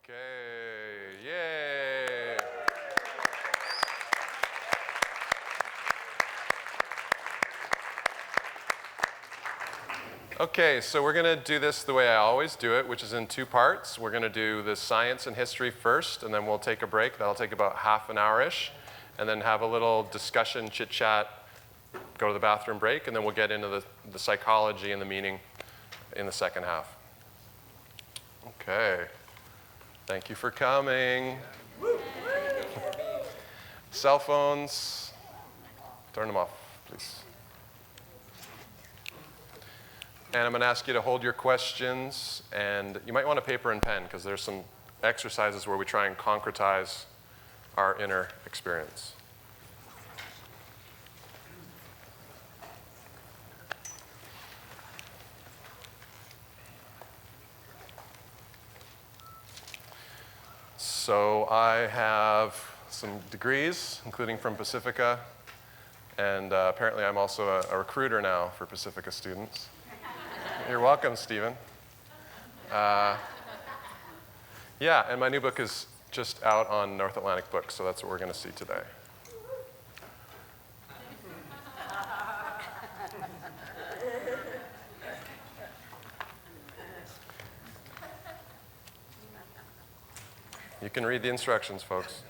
Okay, yay. Okay, so we're going to do this the way I always do it, which is in two parts. We're going to do the science and history first, and then we'll take a break. That'll take about half an hour-ish, and then have a little discussion, chit-chat, go to the bathroom break, and then we'll get into the psychology and the meaning in the second half. Okay. Thank you for coming. Cell phones, turn them off, please. And I'm going to ask you to hold your questions, and you might want a paper and pen because there's some exercises where we try and concretize our inner experience. So I have some degrees, including from Pacifica, and apparently I'm also a recruiter now for Pacifica students. You're welcome, Stephen. Yeah, and my new book is just out on North Atlantic Books, so that's what we're going to see today. You can read the instructions, folks.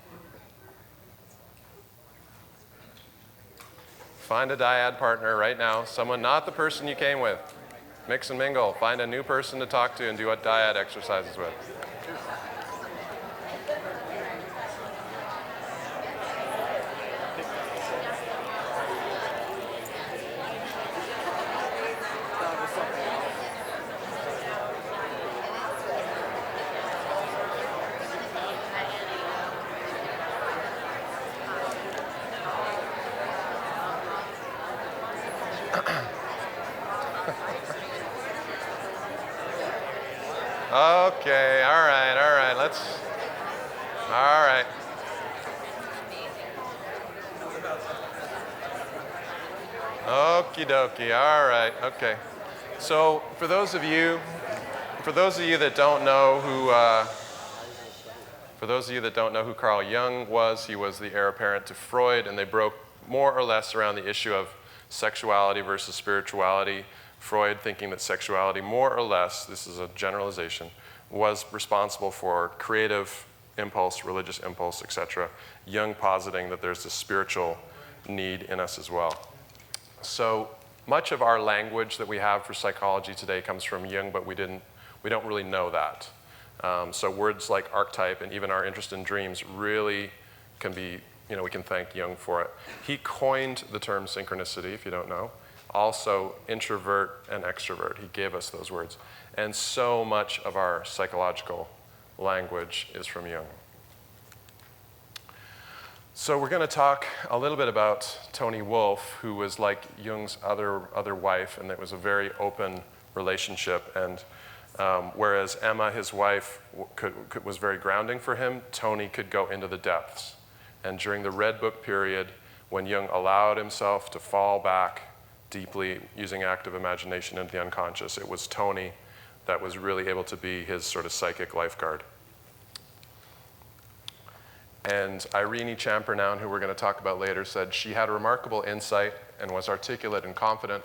Find a dyad partner right now, someone not the person you came with. Mix and mingle. Find a new person to talk to and do what dyad exercises with. Okay, all right, all right. Okie dokie, all right, okay. So for those of you that don't know who Carl Jung was, he was the heir apparent to Freud, and they broke more or less around the issue of sexuality versus spirituality. Freud thinking that sexuality, more or less, this is a generalization, was responsible for creative impulse, religious impulse, etc. Jung positing that there's a spiritual need in us as well. So much of our language that we have for psychology today comes from Jung, but we don't really know that. So words like archetype and even our interest in dreams really can be, we can thank Jung for it. He coined the term synchronicity, if you don't know. Also, introvert and extrovert. He gave us those words. And so much of our psychological language is from Jung. So we're going to talk a little bit about Toni Wolff, who was like Jung's other wife, and it was a very open relationship. And whereas Emma, his wife, was very grounding for him, Toni could go into the depths. And during the Red Book period, when Jung allowed himself to fall back deeply using active imagination into the unconscious, it was Toni that was really able to be his sort of psychic lifeguard. And Irene Champernoun, who we're going to talk about later, said she had a remarkable insight and was articulate and confident.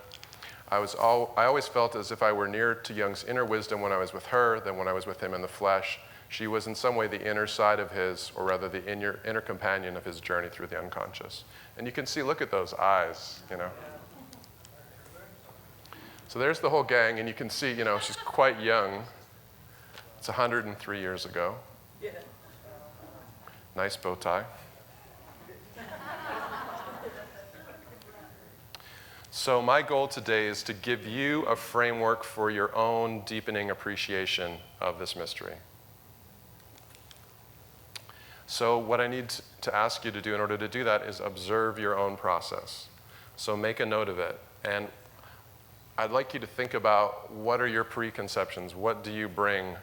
I always felt as if I were nearer to Jung's inner wisdom when I was with her than when I was with him in the flesh. She was in some way the inner side of his, or rather the inner companion of his journey through the unconscious. And you can see, look at those eyes, So there's the whole gang, and you can see, she's quite young. It's 103 years ago. Yeah. Nice bow tie. So my goal today is to give you a framework for your own deepening appreciation of this mystery. So what I need to ask you to do in order to do that is observe your own process. So make a note of it. And I'd like you to think about what are your preconceptions? What do you bring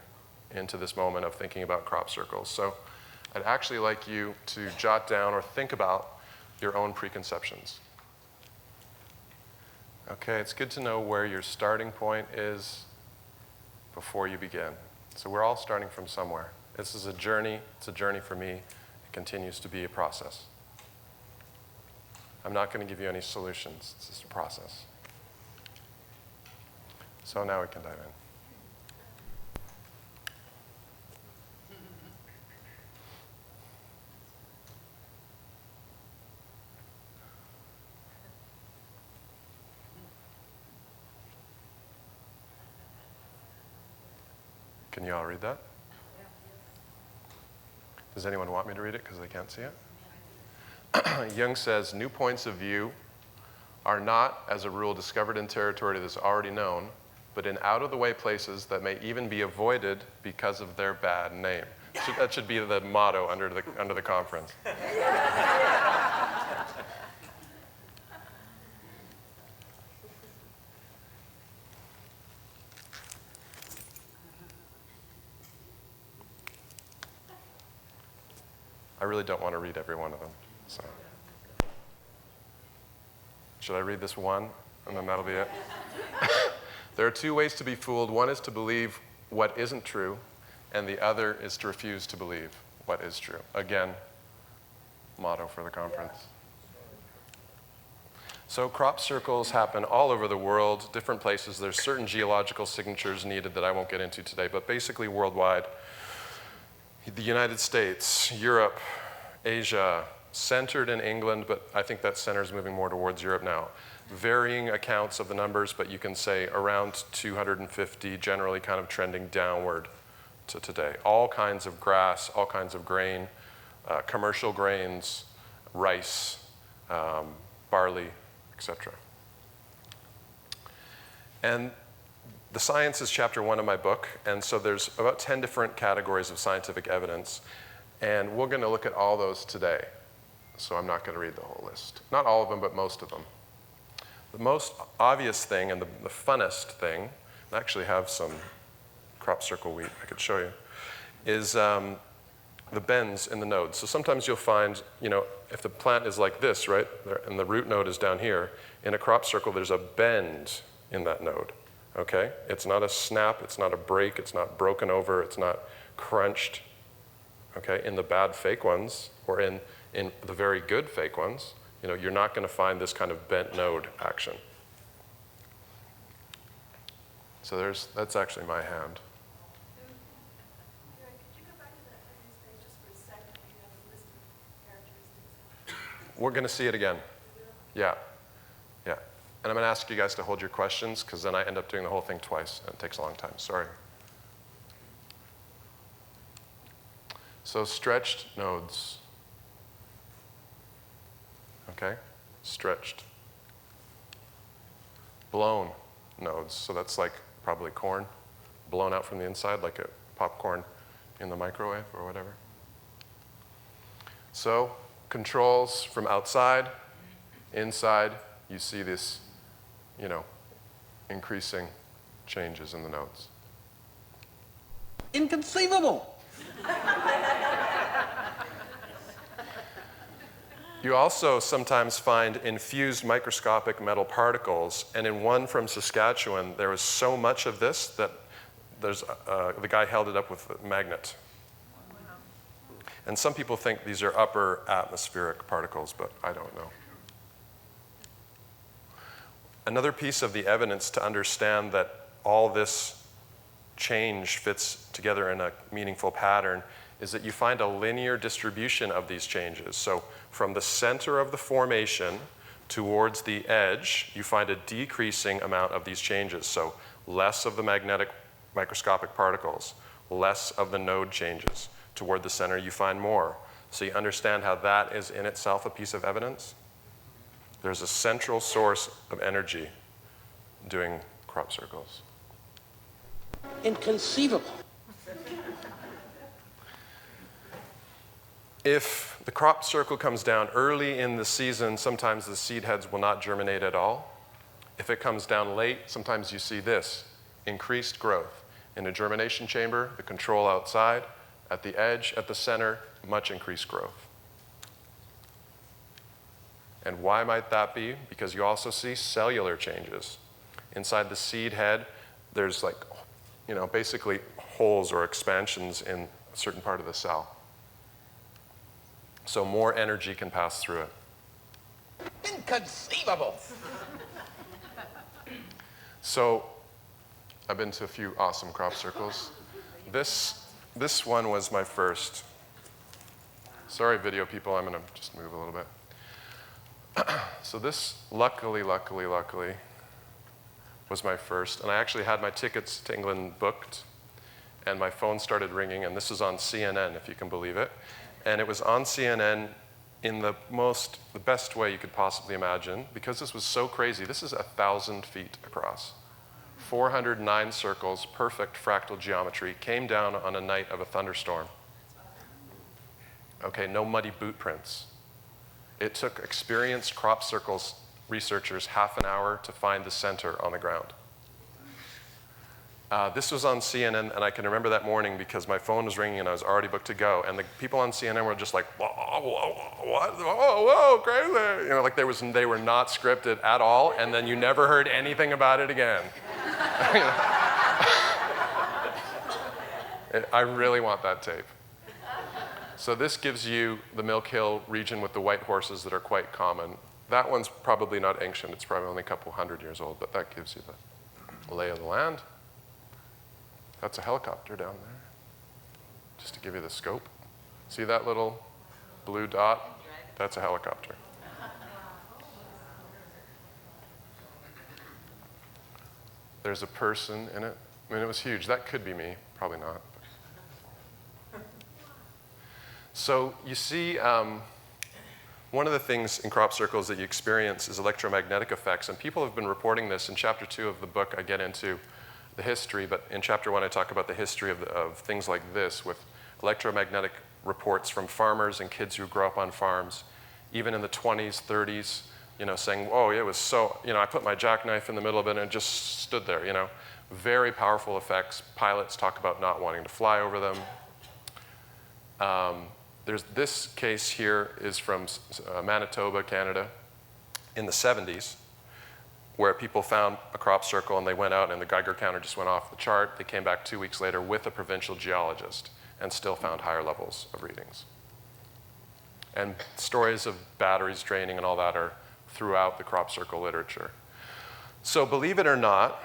into this moment of thinking about crop circles? So I'd actually like you to jot down or think about your own preconceptions. Okay, it's good to know where your starting point is before you begin. So we're all starting from somewhere. This is a journey. It's a journey for me. It continues to be a process. I'm not going to give you any solutions. It's just a process. So now we can dive in. Can you all read that? Does anyone want me to read it because they can't see it? Jung says, new points of view are not, as a rule, discovered in territory that is already known, but in out-of-the-way places that may even be avoided because of their bad name. So that should be the motto under the conference. I really don't want to read every one of them. So, should I read this one, and then that'll be it? There are two ways to be fooled. One is to believe what isn't true, and the other is to refuse to believe what is true. Again, motto for the conference. So crop circles happen all over the world, different places. There's certain geological signatures needed that I won't get into today, but basically worldwide. The United States, Europe, Asia, centered in England, but I think that center is moving more towards Europe now. Varying accounts of the numbers, but you can say around 250, generally kind of trending downward to today. All kinds of grass, all kinds of grain, commercial grains, rice, barley, etc. And the science is chapter 1 of my book, and so there's about 10 different categories of scientific evidence, and we're going to look at all those today. So I'm not going to read the whole list. Not all of them, but most of them. The most obvious thing and the funnest thing, I actually have some crop circle wheat I could show you, is the bends in the nodes. So sometimes you'll find, if the plant is like this, right, and the root node is down here, in a crop circle there's a bend in that node. Okay? It's not a snap, it's not a break, it's not broken over, it's not crunched. Okay? In the bad fake ones, or in the very good fake ones, you're not going to find this kind of bent node action. So that's actually my hand. We're going to see it again. Yeah. Yeah. And I'm going to ask you guys to hold your questions, because then I end up doing the whole thing twice, and it takes a long time. Sorry. So stretched nodes. Okay? Stretched. Blown nodes. So that's like probably corn, blown out from the inside like a popcorn in the microwave or whatever. So controls from outside, inside, you see this, increasing changes in the nodes. Inconceivable! You also sometimes find infused microscopic metal particles, and in one from Saskatchewan, there was so much of this that the guy held it up with a magnet. And some people think these are upper atmospheric particles, but I don't know. Another piece of the evidence to understand that all this change fits together in a meaningful pattern is that you find a linear distribution of these changes. So from the center of the formation towards the edge, you find a decreasing amount of these changes. So less of the magnetic microscopic particles, less of the node changes. Toward the center, you find more. So you understand how that is in itself a piece of evidence? There's a central source of energy doing crop circles. Inconceivable. If the crop circle comes down early in the season, sometimes the seed heads will not germinate at all. If it comes down late, sometimes you see this, increased growth. In a germination chamber, the control outside, at the edge, at the center, much increased growth. And why might that be? Because you also see cellular changes. Inside the seed head, there's basically holes or expansions in certain part of the cell. So more energy can pass through it. Inconceivable. So I've been to a few awesome crop circles. This one was my first. Sorry, video people, I'm going to just move a little bit. So this, luckily, was my first. And I actually had my tickets to England booked, and my phone started ringing, and this is on CNN, if you can believe it. And it was on CNN in the best way you could possibly imagine, because this was so crazy. This is 1,000 feet across. 409 circles, perfect fractal geometry, came down on a night of a thunderstorm. Okay, no muddy boot prints. It took experienced crop circles researchers half an hour to find the center on the ground. This was on CNN, and I can remember that morning because my phone was ringing and I was already booked to go. And the people on CNN were just like, whoa, what? Whoa, crazy. You know, like they were not scripted at all, and then you never heard anything about it again. I really want that tape. So this gives you the Milk Hill region with the white horses that are quite common. That one's probably not ancient. It's probably only a couple hundred years old, but that gives you the lay of the land. That's a helicopter down there, just to give you the scope. See that little blue dot? That's a helicopter. There's a person in it. I mean, it was huge. That could be me. Probably not. So you see, one of the things in crop circles that you experience is electromagnetic effects, and people have been reporting this. In chapter 2 of the book, I get into the history, but in chapter 1, I talk about the history of things like this with electromagnetic reports from farmers and kids who grow up on farms, even in the 20s, 30s, you know, saying, oh, it was so, you know, I put my jackknife in the middle of it and it just stood there, you know. Very powerful effects. Pilots talk about not wanting to fly over them. There's this case here is from Manitoba, Canada, in the 70s, where people found a crop circle and they went out and the Geiger counter just went off the chart. They came back 2 weeks later with a provincial geologist and still found higher levels of readings. And stories of batteries draining and all that are throughout the crop circle literature. So believe it or not,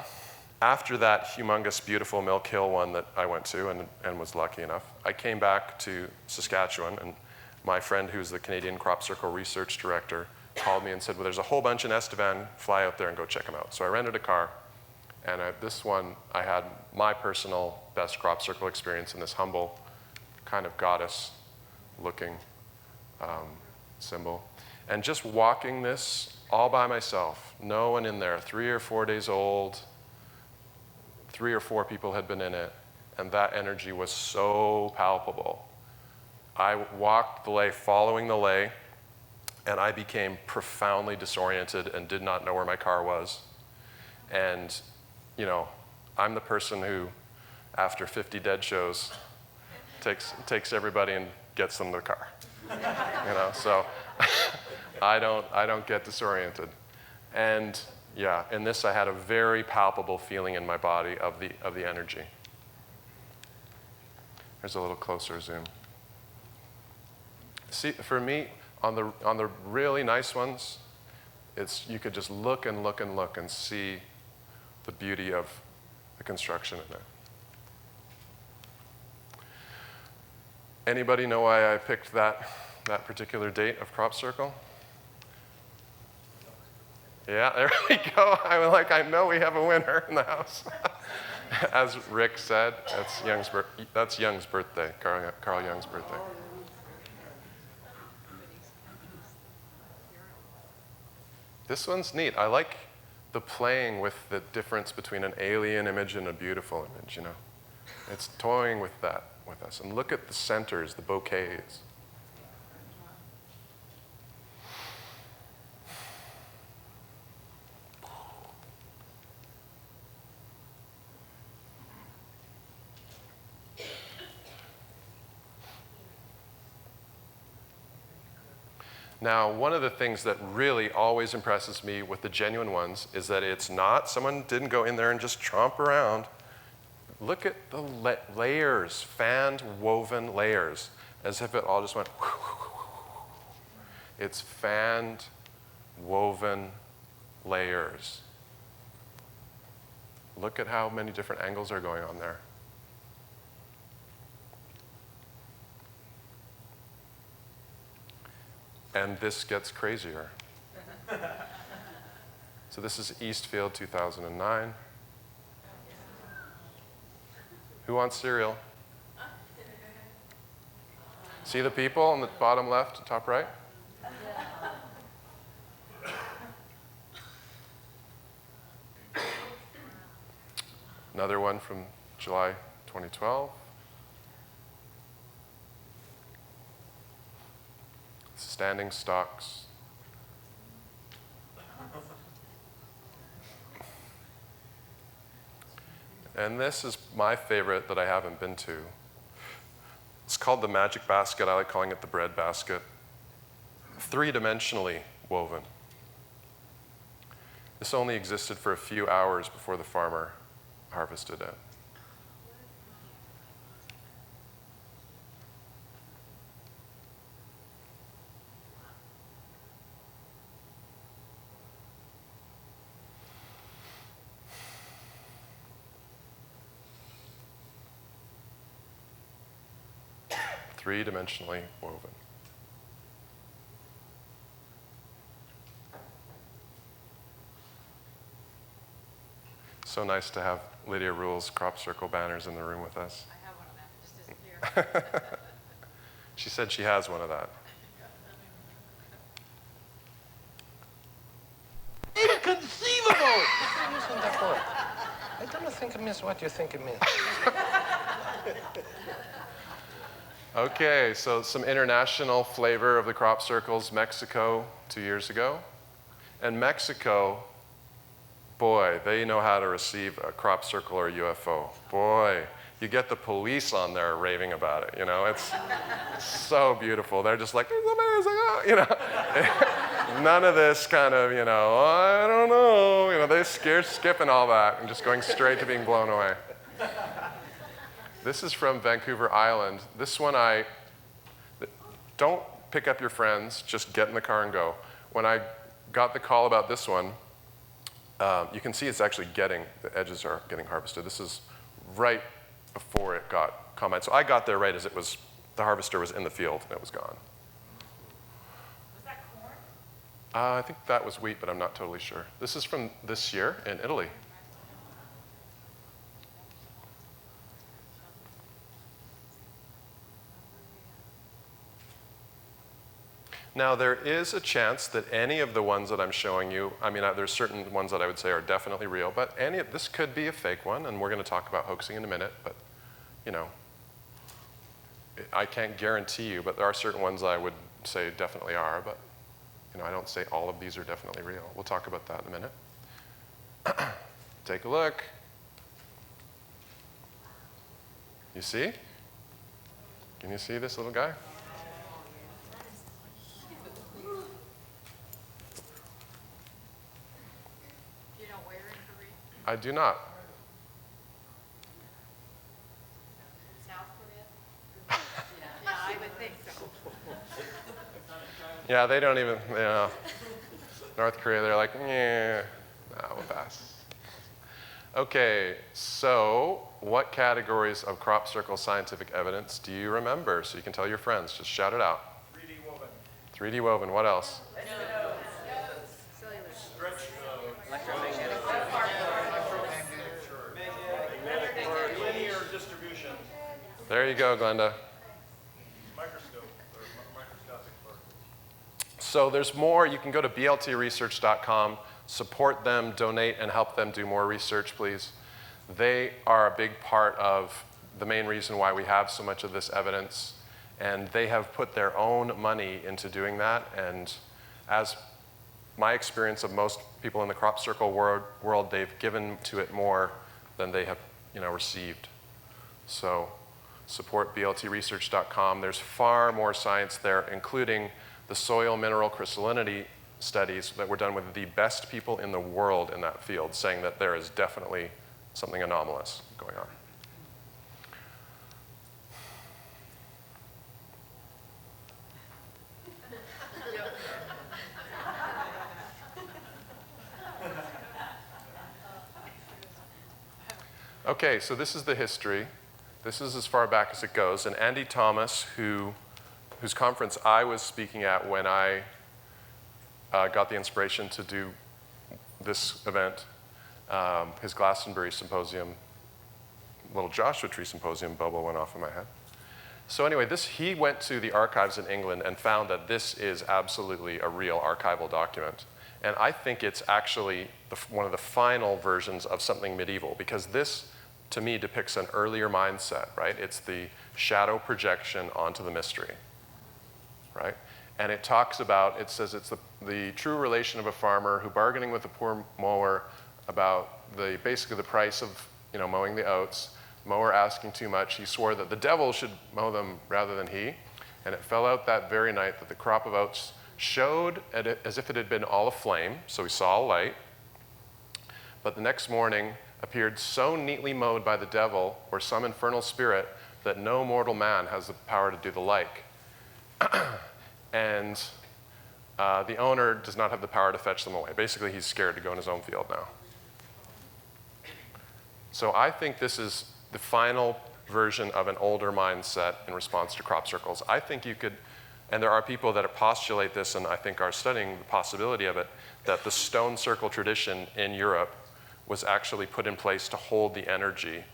after that humongous, beautiful Milk Hill one that I went to and was lucky enough, I came back to Saskatchewan, and my friend who's the Canadian Crop Circle Research Director called me and said, well, there's a whole bunch in Estevan, fly out there and go check them out. So I rented a car, and at this one, I had my personal best crop circle experience in this humble, kind of goddess-looking symbol. And just walking this all by myself, no one in there, 3 or 4 days old, 3 or 4 people had been in it, and that energy was so palpable. I walked the lay, following the lay, and I became profoundly disoriented and did not know where my car was. And, you know, I'm the person who, after 50 dead shows, takes everybody and gets them the car. You know, so I don't get disoriented. And yeah, in this I had a very palpable feeling in my body of the energy. Here's a little closer zoom. See, for me, on the really nice ones, you could just look and look and look and see the beauty of the construction in there. Anybody know why I picked that particular date of crop circle? Yeah, there we go. I'm like, I know we have a winner in the house. As Rick said, that's Jung's birthday, Carl Jung's birthday. This one's neat. I like the playing with the difference between an alien image and a beautiful image, you know. It's toying with that with us. And look at the centers, the bouquets. Now, one of the things that really always impresses me with the genuine ones is that it's not, someone didn't go in there and just tromp around. Look at the layers, fanned, woven layers, as if it all just went. It's fanned, woven layers. Look at how many different angles are going on there. And this gets crazier. So this is Eastfield 2009. Who wants cereal? See the people on the bottom left, top right? Another one from July 2012. Standing stocks. And this is my favorite that I haven't been to. It's called the magic basket. I like calling it the bread basket. 3-dimensionally woven. This only existed for a few hours before the farmer harvested it. Three-dimensionally woven. So nice to have Lydia Rule's crop circle banners in the room with us. I have one of them, just disappeared. She said she has one of that. Inconceivable! I don't think it means what you think it means. Okay, so some international flavor of the crop circles. Mexico 2 years ago. And Mexico, boy, they know how to receive a crop circle or a UFO. Boy, you get the police on there raving about it, you know? It's so beautiful. They're just like, it's amazing, oh, you know? None of this kind of, you know, I don't know. You know, they're scared, skipping all that and just going straight to being blown away. This is from Vancouver Island. This one don't pick up your friends, just get in the car and go. When I got the call about this one, you can see it's actually the edges are getting harvested. This is right before it got combined. So I got there right as the harvester was in the field and it was gone. Was that corn? I think that was wheat, but I'm not totally sure. This is from this year in Italy. Now, there is a chance that any of the ones that I'm showing you, I mean, there's certain ones that I would say are definitely real, but this could be a fake one, and we're going to talk about hoaxing in a minute, but, you know, I can't guarantee you, but there are certain ones I would say definitely are, but, you know, I don't say all of these are definitely real. We'll talk about that in a minute. Take a look. You see? Can you see this little guy? I do not. South Korea? Yeah, I would think so. Yeah, they don't even, you know, North Korea, they're like, yeah, no, we'll pass. Okay, so what categories of crop circle scientific evidence do you remember? So you can tell your friends, just shout it out. 3D woven. 3D woven, what else? Linear distribution. There you go, Glenda. Microscope, or microscopic part. So there's more. You can go to bltresearch.com, support them, donate, and help them do more research, please. They are a big part of the main reason why we have so much of this evidence, and they have put their own money into doing that, and as my experience of most people in the crop circle world, they've given to it more than they have, you know, received. So support bltresearch.com. There's far more science there, including the soil mineral crystallinity studies that were done with the best people in the world in that field, saying that there is definitely something anomalous going on. Okay, so this is the history. This is as far back as it goes. And Andy Thomas, whose conference I was speaking at when I got the inspiration to do this event, his Glastonbury Symposium, little Joshua Tree Symposium bubble went off in my head. So anyway, he went to the archives in England and found that this is absolutely a real archival document. And I think it's actually one of the final versions of something medieval, because this, to me, depicts an earlier mindset, right? It's the shadow projection onto the mystery, right? And it talks about, it says it's the true relation of a farmer who, bargaining with a poor mower about basically the price of mowing the oats, mower asking too much, he swore that the devil should mow them rather than he. And it fell out that very night that the crop of oats showed as if it had been all aflame, so he saw a light. But the next morning appeared so neatly mowed by the devil or some infernal spirit that no mortal man has the power to do the like. And the owner does not have the power to fetch them away. Basically, he's scared to go in his own field now. So I think this is the final version of an older mindset in response to crop circles. I think you could, and there are people that postulate this and I think are studying the possibility of it, that the stone circle tradition in Europe was actually put in place to hold the energy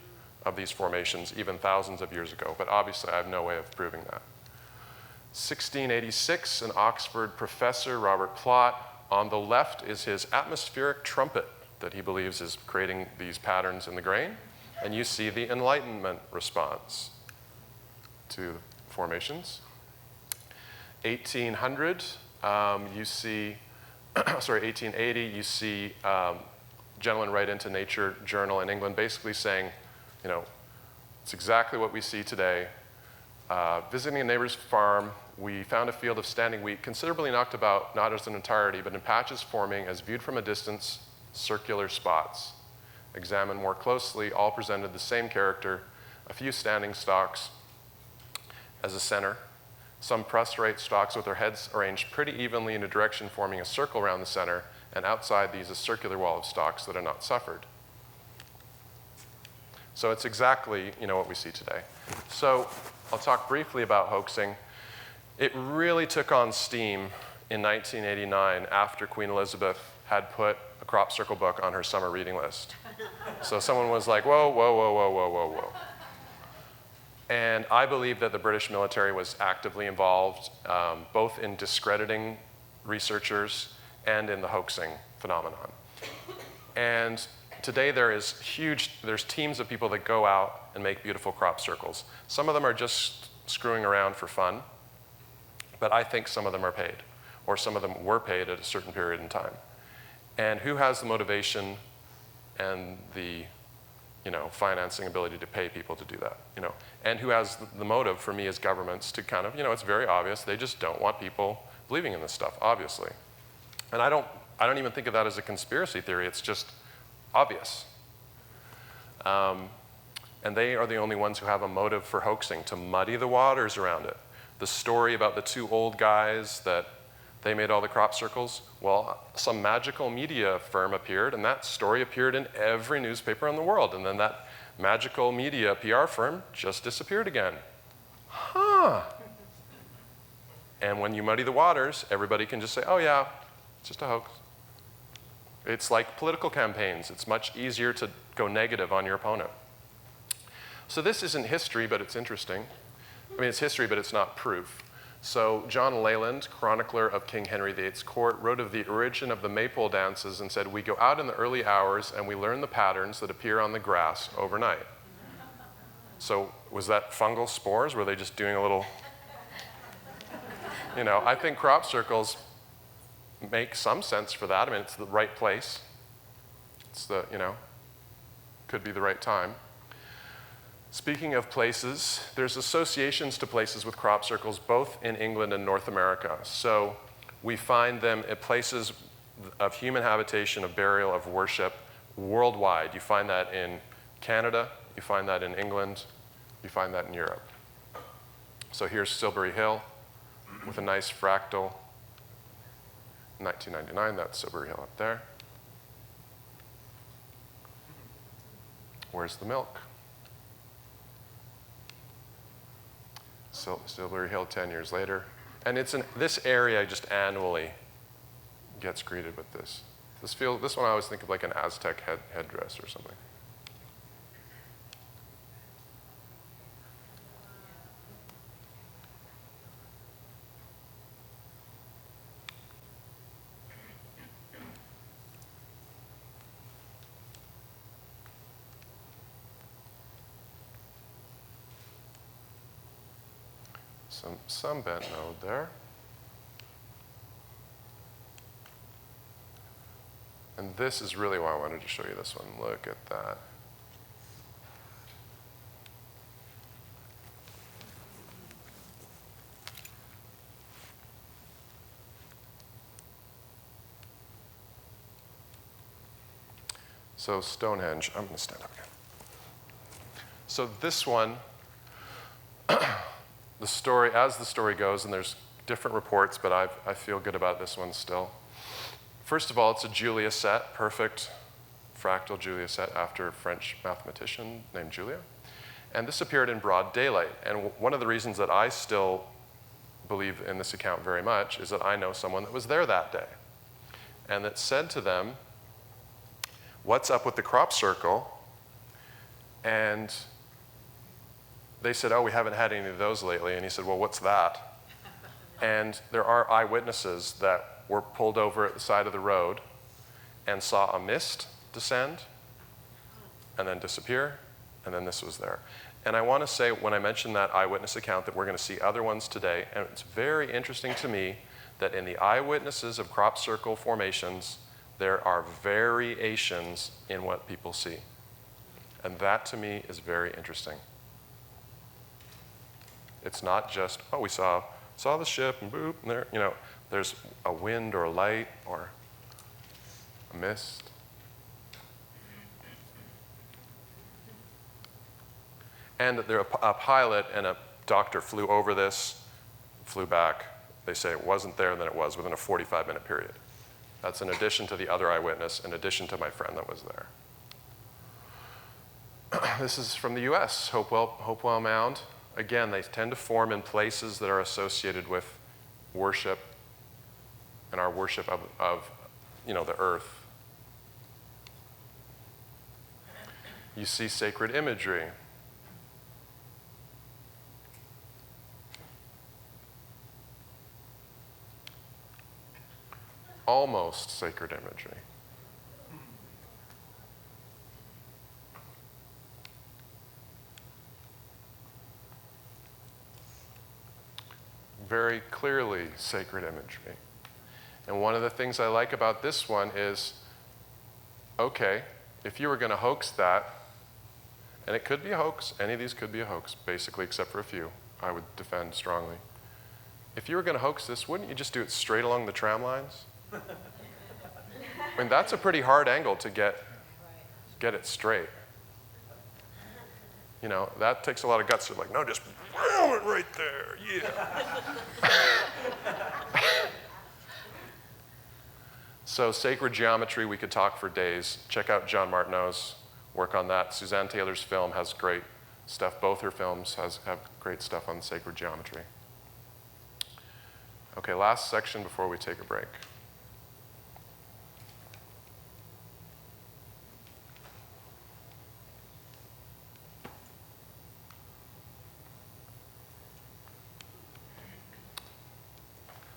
of these formations even thousands of years ago. But obviously I have no way of proving that. 1686, an Oxford professor, Robert Plot. On the left is his atmospheric trumpet that he believes is creating these patterns in the grain. And you see the Enlightenment response to formations. 1800, you see, 1880, you see gentlemen write into Nature journal in England basically saying, it's exactly what we see today. Visiting a neighbor's farm, we found a field of standing wheat considerably knocked about, not as an entirety, but in patches forming, as viewed from a distance, circular spots. Examined more closely, all presented the same character, a few standing stalks as a center, some prostrate stalks with their heads arranged pretty evenly in a direction forming a circle around the center, and outside these a circular wall of stalks that are not suffered. So it's exactly what we see today. So I'll talk briefly about hoaxing. It really took on steam in 1989 after Queen Elizabeth had put a crop circle book on her summer reading list. So someone was like, whoa, whoa, whoa, whoa, whoa, whoa, whoa. And I believe that the British military was actively involved, both in discrediting researchers and in the hoaxing phenomenon. And today there's teams of people that go out and make beautiful crop circles. Some of them are just screwing around for fun, but I think some of them are paid, or some of them were paid at a certain period in time. And who has the motivation and the financing ability to pay people to do that? And who has the motive, for me, as governments to kind of, it's very obvious, they just don't want people believing in this stuff, obviously. And I don't even think of that as a conspiracy theory, it's just obvious. And they are the only ones who have a motive for hoaxing, to muddy the waters around it. The story about the two old guys that they made all the crop circles, well, some magical media firm appeared, and that story appeared in every newspaper in the world, and then that magical media PR firm just disappeared again. Huh. And when you muddy the waters, everybody can just say, oh yeah, it's just a hoax. It's like political campaigns. It's much easier to go negative on your opponent. So this isn't history, but it's interesting. I mean, it's history, but it's not proof. So John Leyland, chronicler of King Henry VIII's court, wrote of the origin of the maypole dances and said, we go out in the early hours and we learn the patterns that appear on the grass overnight. So was that fungal spores? Were they just doing a little, I think crop circles make some sense for that. I mean, it's the right place. It's the, could be the right time. Speaking of places, there's associations to places with crop circles both in England and North America. So we find them at places of human habitation, of burial, of worship worldwide. You find that in Canada, you find that in England, you find that in Europe. So here's Silbury Hill with a nice fractal. 1999, that's Silbury Hill up there. Where's the milk? Silbury Hill 10 years later. And it's in this area just annually gets greeted with this. This one I always think of like an Aztec headdress or something. Some bent node there. And this is really why I wanted to show you this one. Look at that. So Stonehenge, I'm going to stand up again. So this one, the story, as the story goes, and there's different reports, but I feel good about this one still. First of all, it's a Julia set, perfect fractal Julia set after a French mathematician named Julia. And this appeared in broad daylight. And one of the reasons that I still believe in this account very much is that I know someone that was there that day and that said to them, "What's up with the crop circle?" And they said, "Oh, we haven't had any of those lately." And he said, "Well, what's that?" And there are eyewitnesses that were pulled over at the side of the road and saw a mist descend and then disappear, and then this was there. And I want to say, when I mentioned that eyewitness account, that we're going to see other ones today, and it's very interesting to me that in the eyewitnesses of crop circle formations, there are variations in what people see. And that, to me, is very interesting. It's not just, oh, we saw the ship and boop, and there, there's a wind or a light or a mist. And there, a pilot and a doctor flew over this, flew back. They say it wasn't there, and then it was within a 45-minute period. That's in addition to the other eyewitness, in addition to my friend that was there. This is from the US, Hopewell Mound. Again, they tend to form in places that are associated with worship and our worship of the earth. You see sacred imagery. Almost sacred imagery. Very clearly sacred imagery. And one of the things I like about this one is, okay, if you were going to hoax that, and it could be a hoax, any of these could be a hoax, basically, except for a few, I would defend strongly. If you were going to hoax this, wouldn't you just do it straight along the tram lines? I mean, that's a pretty hard angle to get it straight. That takes a lot of guts. You're like, no, just ram it right there, yeah. So sacred geometry, we could talk for days. Check out John Martineau's work on that. Suzanne Taylor's film has great stuff. Both her films have great stuff on sacred geometry. Okay, last section before we take a break.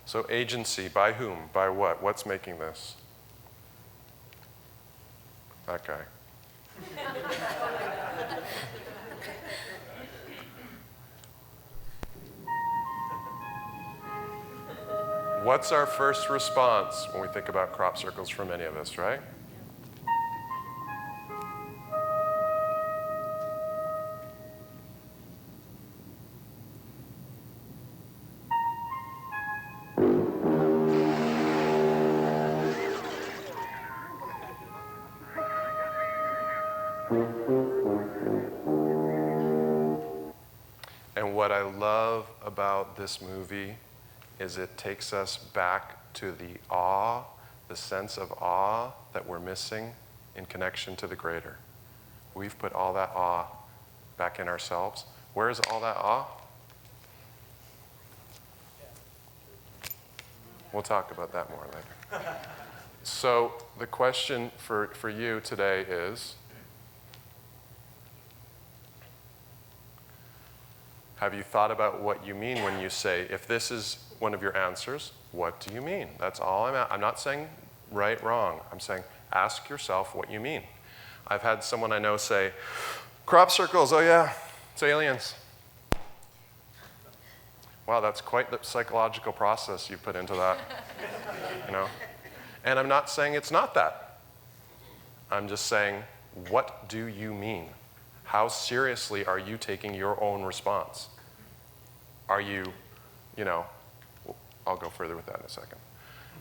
So agency, by whom? By what? What's making this? That guy. What's our first response when we think about crop circles for many of us, right? And what I love about this movie is it takes us back to the awe, the sense of awe that we're missing in connection to the greater. we've put all that awe back in ourselves. Where is all that awe? We'll talk about that more later. So the question for you today is, have you thought about what you mean when you say, if this is one of your answers, what do you mean? That's all I'm not saying right, wrong. I'm saying ask yourself what you mean. I've had someone I know say, crop circles, oh yeah, it's aliens. Wow, that's quite the psychological process you put into that, you know? And I'm not saying it's not that. I'm just saying, what do you mean? How seriously are you taking your own response? Are you, I'll go further with that in a second.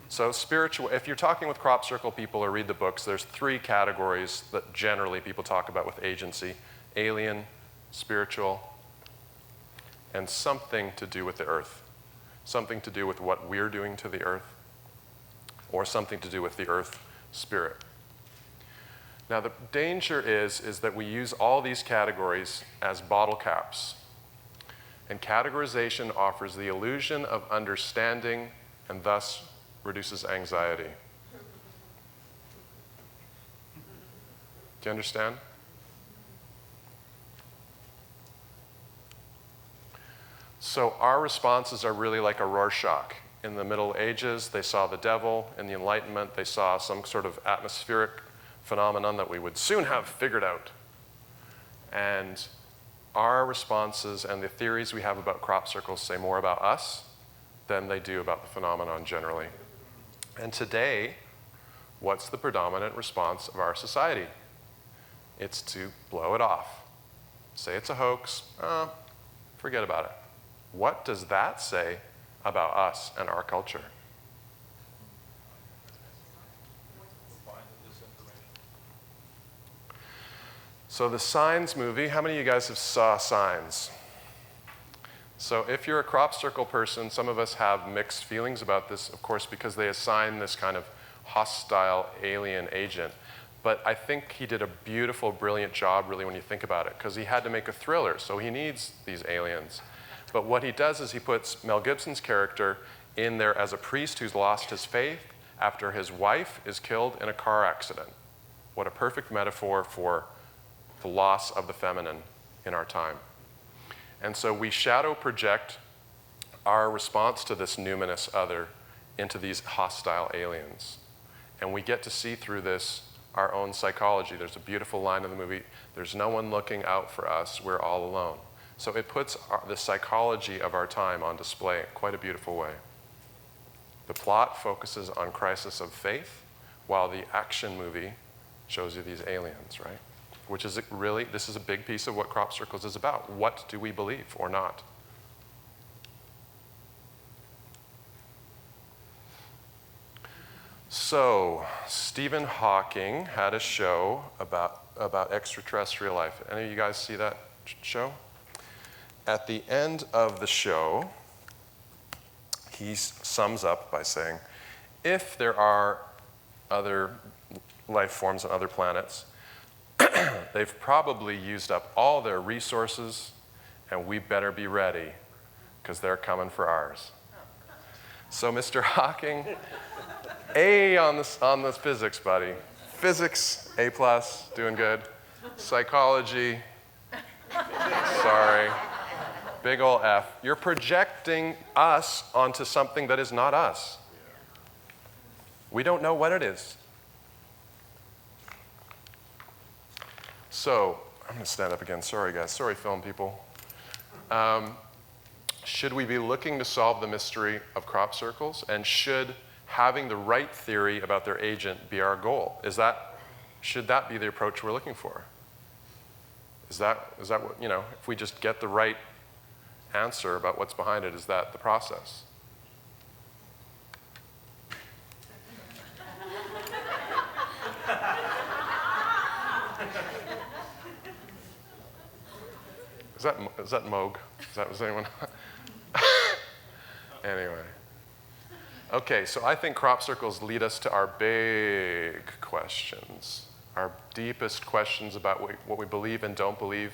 So spiritual, if you're talking with crop circle people or read the books, there's 3 categories that generally people talk about with agency: alien, spiritual, and something to do with the earth. Something to do with what we're doing to the earth, or something to do with the earth spirit. Now the danger is that we use all these categories as bottle caps. And categorization offers the illusion of understanding and thus reduces anxiety. Do you understand? So our responses are really like a Rorschach. In the Middle Ages, they saw the devil. In the Enlightenment, they saw some sort of atmospheric phenomenon that we would soon have figured out. And our responses and the theories we have about crop circles say more about us than they do about the phenomenon generally. And today, what's the predominant response of our society? It's to blow it off. Say it's a hoax, forget about it. What does that say about us and our culture? So the Signs movie, how many of you guys have saw Signs? So if you're a crop circle person, some of us have mixed feelings about this, of course, because they assign this kind of hostile alien agent. But I think he did a beautiful, brilliant job, really, when you think about it, because he had to make a thriller, so he needs these aliens. But what he does is he puts Mel Gibson's character in there as a priest who's lost his faith after his wife is killed in a car accident. What a perfect metaphor for the loss of the feminine in our time. And so we shadow project our response to this numinous other into these hostile aliens. And we get to see through this our own psychology. There's a beautiful line in the movie, there's no one looking out for us, we're all alone. So it puts the psychology of our time on display in quite a beautiful way. The plot focuses on crisis of faith, while the action movie shows you these aliens, right? Which is really, this is a big piece of what Crop Circles is about. What do we believe or not? So, Stephen Hawking had a show about extraterrestrial life. Any of you guys see that show? At the end of the show, he sums up by saying, if there are other life forms on other planets, they've probably used up all their resources, and we better be ready, because they're coming for ours. So, Mr. Hawking, A on the physics, buddy. Physics, A+, doing good. Psychology, sorry. Big ol' F. You're projecting us onto something that is not us. We don't know what it is. So, I'm going to stand up again. Sorry, guys. Sorry, film people. Should we be looking to solve the mystery of crop circles? And should having the right theory about their agent be our goal? Should that be the approach we're looking for? Is that what, if we just get the right answer about what's behind it, is that the process? Is that Moog? Was anyone? Anyway. Okay, so I think crop circles lead us to our big questions. our deepest questions about what we believe and don't believe,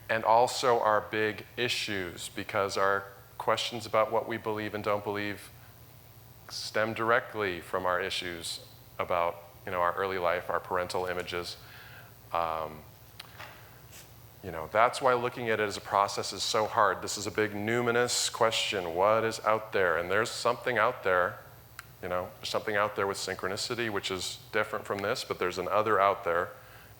and also our big issues, because our questions about what we believe and don't believe stem directly from our issues about, our early life, our parental images. That's why looking at it as a process is so hard. This is a big numinous question. What is out there? And there's something out there, there's something out there with synchronicity, which is different from this, but there's an other out there,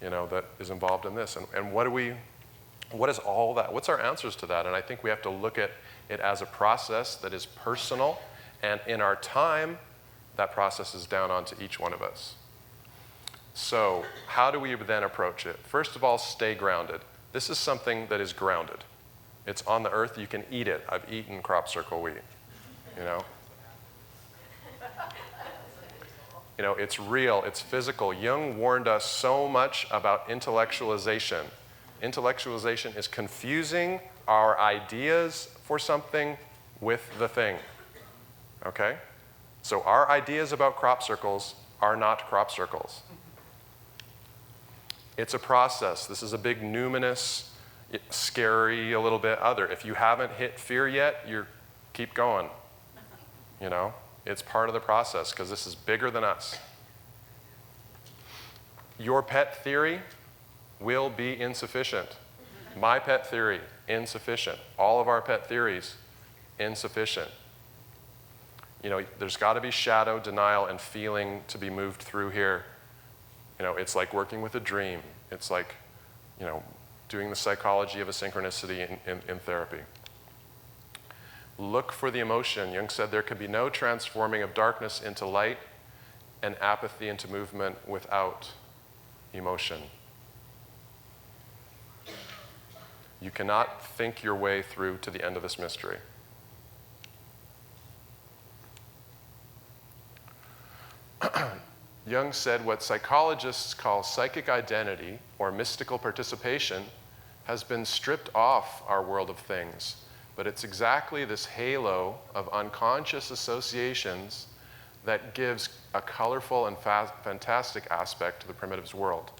that is involved in this. And what is all that? What's our answers to that? And I think we have to look at it as a process that is personal, and in our time, that process is down onto each one of us. So how do we then approach it? First of all, stay grounded. This is something that is grounded. It's on the earth. You can eat it. I've eaten crop circle wheat, It's real. It's physical. Jung warned us so much about intellectualization. Intellectualization is confusing our ideas for something with the thing, okay? So our ideas about crop circles are not crop circles. It's a process. This is a big numinous, scary, a little bit other. If you haven't hit fear yet, keep going. It's part of the process because this is bigger than us. Your pet theory will be insufficient. My pet theory, insufficient. All of our pet theories, insufficient. There's got to be shadow, denial, and feeling to be moved through here. It's like working with a dream. It's like, doing the psychology of a synchronicity in therapy. Look for the emotion. Jung said there can be no transforming of darkness into light and apathy into movement without emotion. You cannot think your way through to the end of this mystery. Jung said what psychologists call psychic identity or mystical participation has been stripped off our world of things, but it's exactly this halo of unconscious associations that gives a colorful and fantastic aspect to the primitive's world.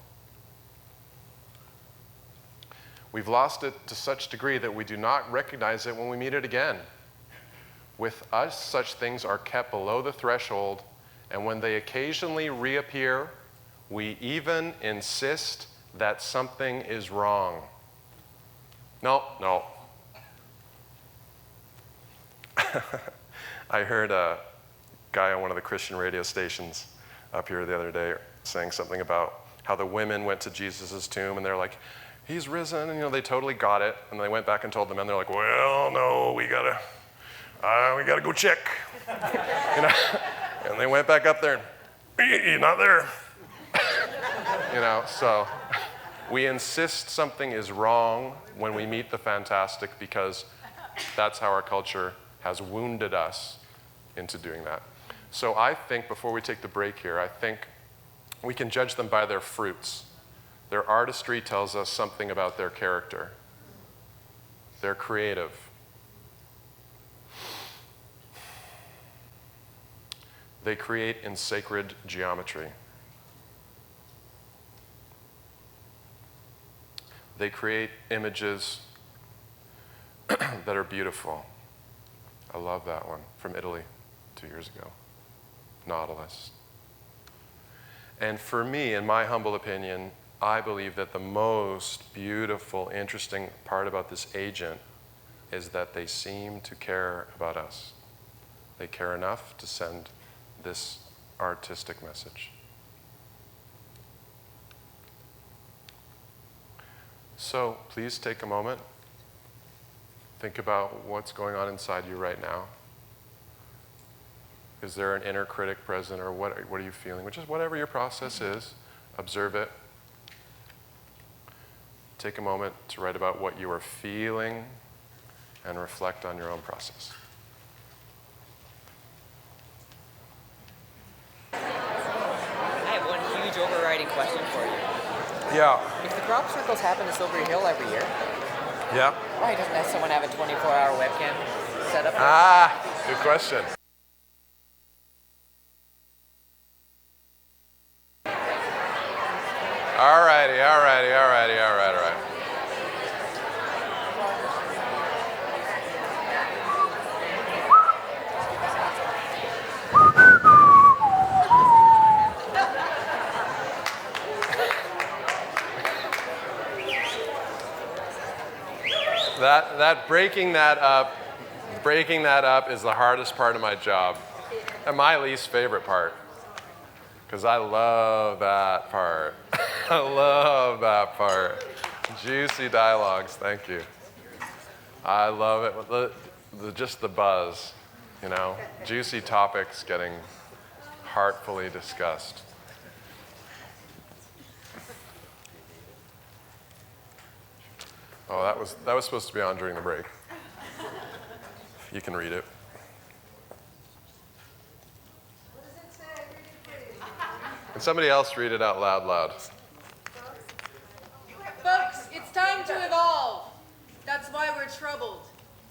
We've lost it to such degree that we do not recognize it when we meet it again. With us, such things are kept below the threshold, and when they occasionally reappear, we even insist that something is wrong. No. I heard a guy on one of the Christian radio stations up here the other day saying something about how the women went to Jesus' tomb and they're like, he's risen, and they totally got it. And they went back and told the men, they're like, well, no, we gotta go check. And they went back up there, and he's not there. So we insist something is wrong when we meet the fantastic because that's how our culture has wounded us into doing that. So I think before we take the break here, I think we can judge them by their fruits. Their artistry tells us something about their character. They're creative. They create in sacred geometry. They create images that are beautiful. I love that one from Italy 2 years ago. Nautilus. And for me, in my humble opinion, I believe that the most beautiful, interesting part about this agent is that they seem to care about us. They care enough to send this artistic message. So please take a moment. Think about what's going on inside you right now. Is there an inner critic present, or what are you feeling? Which is whatever your process is, observe it. Take a moment to write about what you are feeling and reflect on your own process. I have one huge overriding question for you. Yeah. If the crop circles happen to Silver Hill every year, Yeah. why doesn't someone have a 24-hour webcam set up? Good question. righty, all righty, all righty, all right, all right. That breaking that up is the hardest part of my job, and my least favorite part, because I love that part. I love that part. Juicy dialogues, thank you. I love it. Just the buzz, you know, juicy topics getting heartfully discussed. Oh, that was supposed to be on during the break. You can read it. What does it say? Read it, please. Can somebody else read it out loud? Folks, it's time to evolve. That's why we're troubled.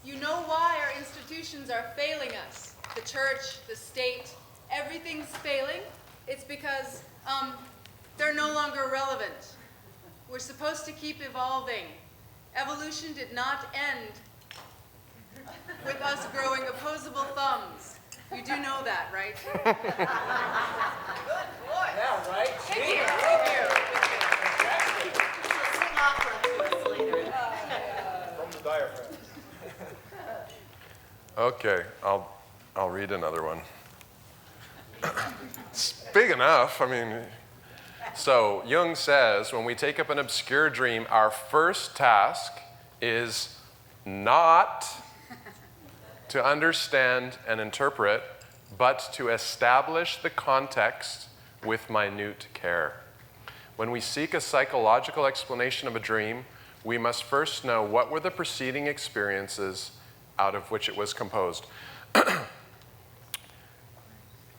You know why our institutions are failing us. The church, the state, everything's failing. It's because they're no longer relevant. We're supposed to keep evolving. Evolution did not end with us growing opposable thumbs. You do know that, right? Good boy. Yeah, right? Thank you. Thank you. Sing opera From the diaphragm. Okay, I'll read another one. It's big enough. I mean, so Jung says, when we take up an obscure dream, our first task is not to understand and interpret, but to establish the context with minute care. When we seek a psychological explanation of a dream, we must first know what were the preceding experiences out of which it was composed.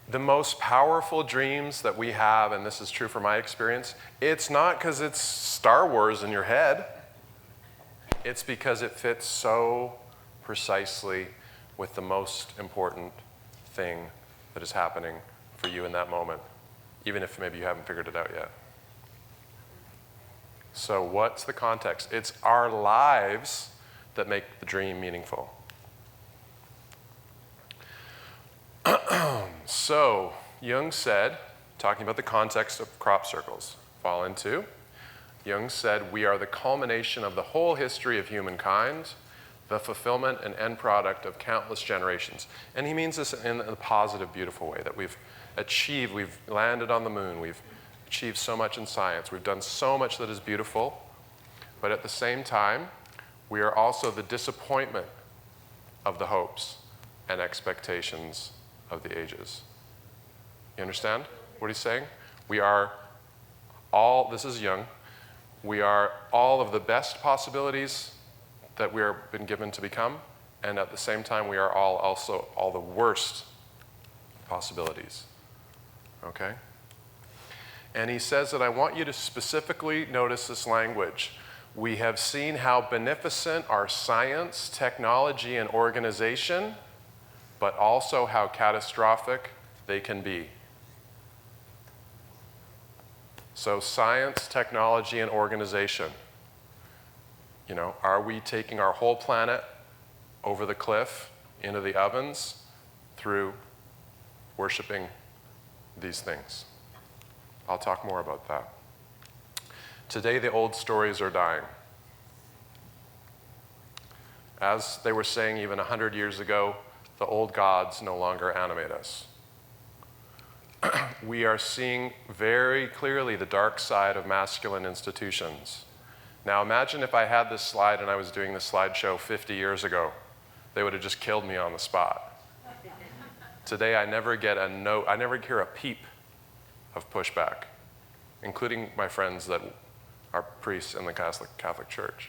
The most powerful dreams that we have, and this is true for my experience, it's not because it's Star Wars in your head. It's because it fits so precisely with the most important thing that is happening for you in that moment, even if maybe you haven't figured it out yet. So what's the context? It's our lives that make the dream meaningful. So Jung said, talking about the context of crop circles, fall into, Jung said, we are the culmination of the whole history of humankind, the fulfillment and end product of countless generations. And he means this in a positive, beautiful way, that we've achieved, we've landed on the moon, we've achieved so much in science, we've done so much that is beautiful, but at the same time, we are also the disappointment of the hopes and expectations of the ages. You understand what he's saying? We are all, this is Jung, we are all of the best possibilities that we are been given to become, and at the same time we are all also all the worst possibilities. Okay? And he says that I want you to specifically notice this language. We have seen how beneficent are science, technology, and organization, but also how catastrophic they can be. So science, technology, and organization. You know, are we taking our whole planet over the cliff into the ovens through worshiping these things? I'll talk more about that. Today, the old stories are dying. As they were saying even 100 years ago, the old gods no longer animate us. We are seeing very clearly the dark side of masculine institutions. Now imagine if I had this slide and I was doing this slideshow 50 years ago. They would have just killed me on the spot. Today I never get a note, I never hear a peep of pushback, including my friends that are priests in the Catholic Church.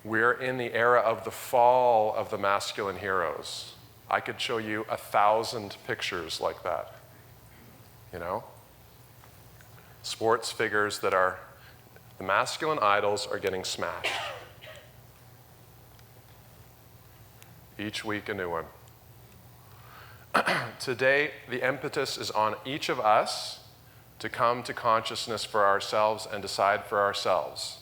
We're in the era of the fall of the masculine heroes. I could show you 1,000 pictures like that, you know? Sports figures that are, the masculine idols are getting smashed. Each week a new one. Today, the impetus is on each of us to come to consciousness for ourselves and decide for ourselves.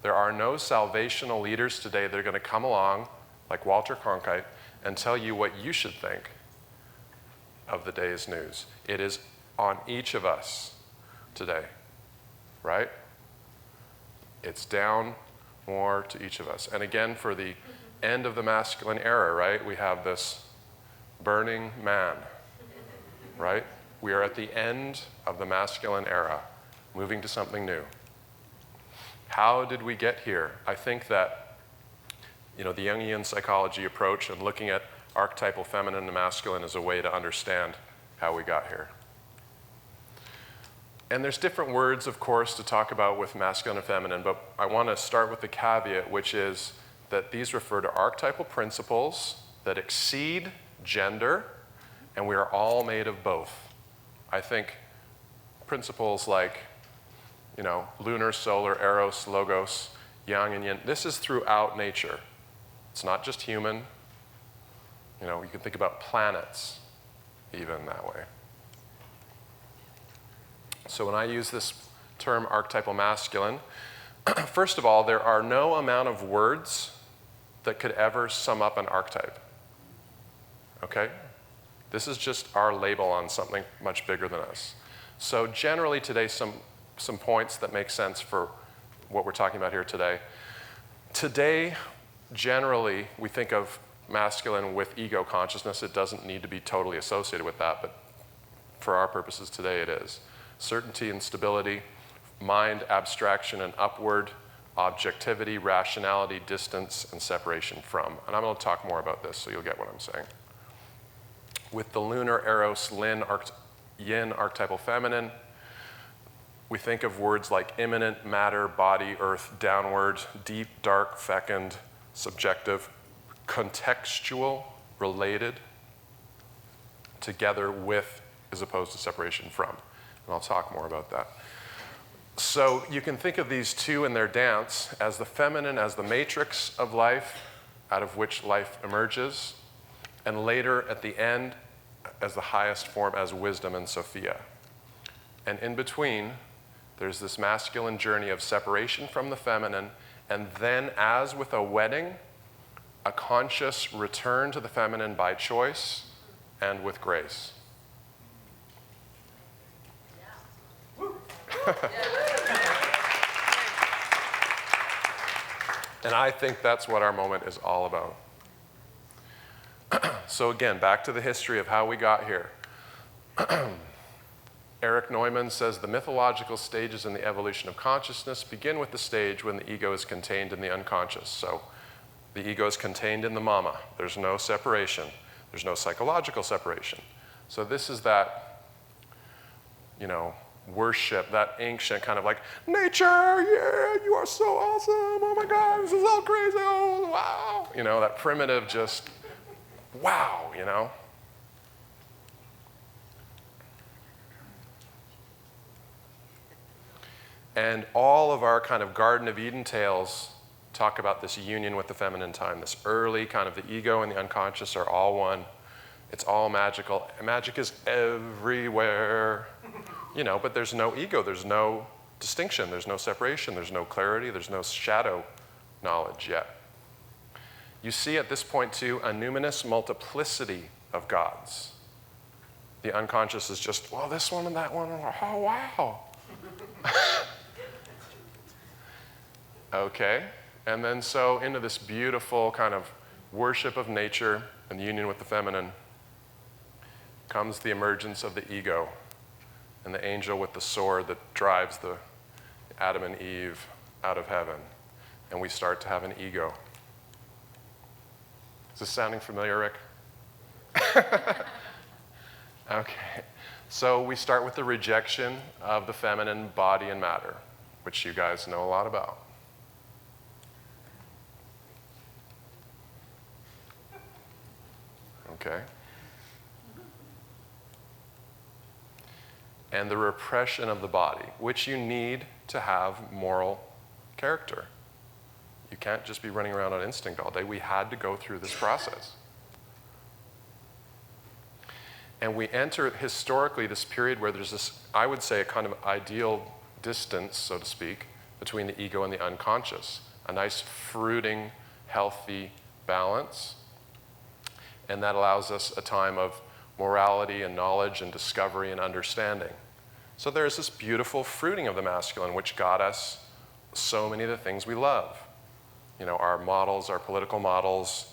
There are no salvational leaders today that are going to come along, like Walter Cronkite, and tell you what you should think of the day's news. It is on each of us today, right? It's down more to each of us. And again, for the end of the masculine era, right, we have this burning man, right? We are at the end of the masculine era, moving to something new. How did we get here? I think that, the Jungian psychology approach and looking at archetypal feminine and masculine is a way to understand how we got here. And there's different words, of course, to talk about with masculine and feminine, but I want to start with the caveat, which is that these refer to archetypal principles that exceed gender, and we are all made of both. I think principles like, lunar, solar, eros, logos, yang and yin, this is throughout nature. It's not just human. You can think about planets even that way. So when I use this term archetypal masculine, first of all, there are no amount of words that could ever sum up an archetype. Okay? This is just our label on something much bigger than us. So generally today, some points that make sense for what we're talking about here today. Today, generally, we think of masculine with ego consciousness. It doesn't need to be totally associated with that, but for our purposes today it is. Certainty and stability, mind, abstraction and upward, objectivity, rationality, distance, and separation from. And I'm going to talk more about this so you'll get what I'm saying. With the lunar, eros, yin, archetypal feminine, we think of words like immanent, matter, body, earth, downward, deep, dark, fecund, subjective, contextual, related, together with, as opposed to separation from. And I'll talk more about that. So you can think of these two in their dance as the feminine as the matrix of life, out of which life emerges, and later at the end as the highest form as wisdom and Sophia. And in between, there's this masculine journey of separation from the feminine, and then as with a wedding, a conscious return to the feminine by choice and with grace. And I think that's what our moment is all about. So again, back to the history of how we got here. Erich Neumann says the mythological stages in the evolution of consciousness begin with the stage when the ego is contained in the unconscious. So the ego is contained in the mama. There's no separation. There's no psychological separation. So this is that, worship, that ancient kind of like, nature, yeah, you are so awesome, oh my God, this is all crazy, oh, wow. That primitive just, wow, And all of our kind of Garden of Eden tales talk about this union with the feminine time, this early kind of the ego and the unconscious are all one. It's all magical. And magic is everywhere. But there's no ego, there's no distinction, there's no separation, there's no clarity, there's no shadow knowledge yet. You see at this point too, a numinous multiplicity of gods. The unconscious is just, well, this one and that one, oh, wow. Okay, and then so into this beautiful kind of worship of nature and the union with the feminine comes the emergence of the ego and the angel with the sword that drives the Adam and Eve out of heaven. And we start to have an ego. Is this sounding familiar, Rick? Okay. So we start with the rejection of the feminine body and matter, which you guys know a lot about. Okay. And the repression of the body, which you need to have moral character. You can't just be running around on instinct all day. We had to go through this process. And we enter historically this period where there's this, I would say, a kind of ideal distance, so to speak, between the ego and the unconscious. A nice fruiting, healthy balance. And that allows us a time of morality and knowledge and discovery and understanding. So there's this beautiful fruiting of the masculine, which got us so many of the things we love. You know, our models, our political models,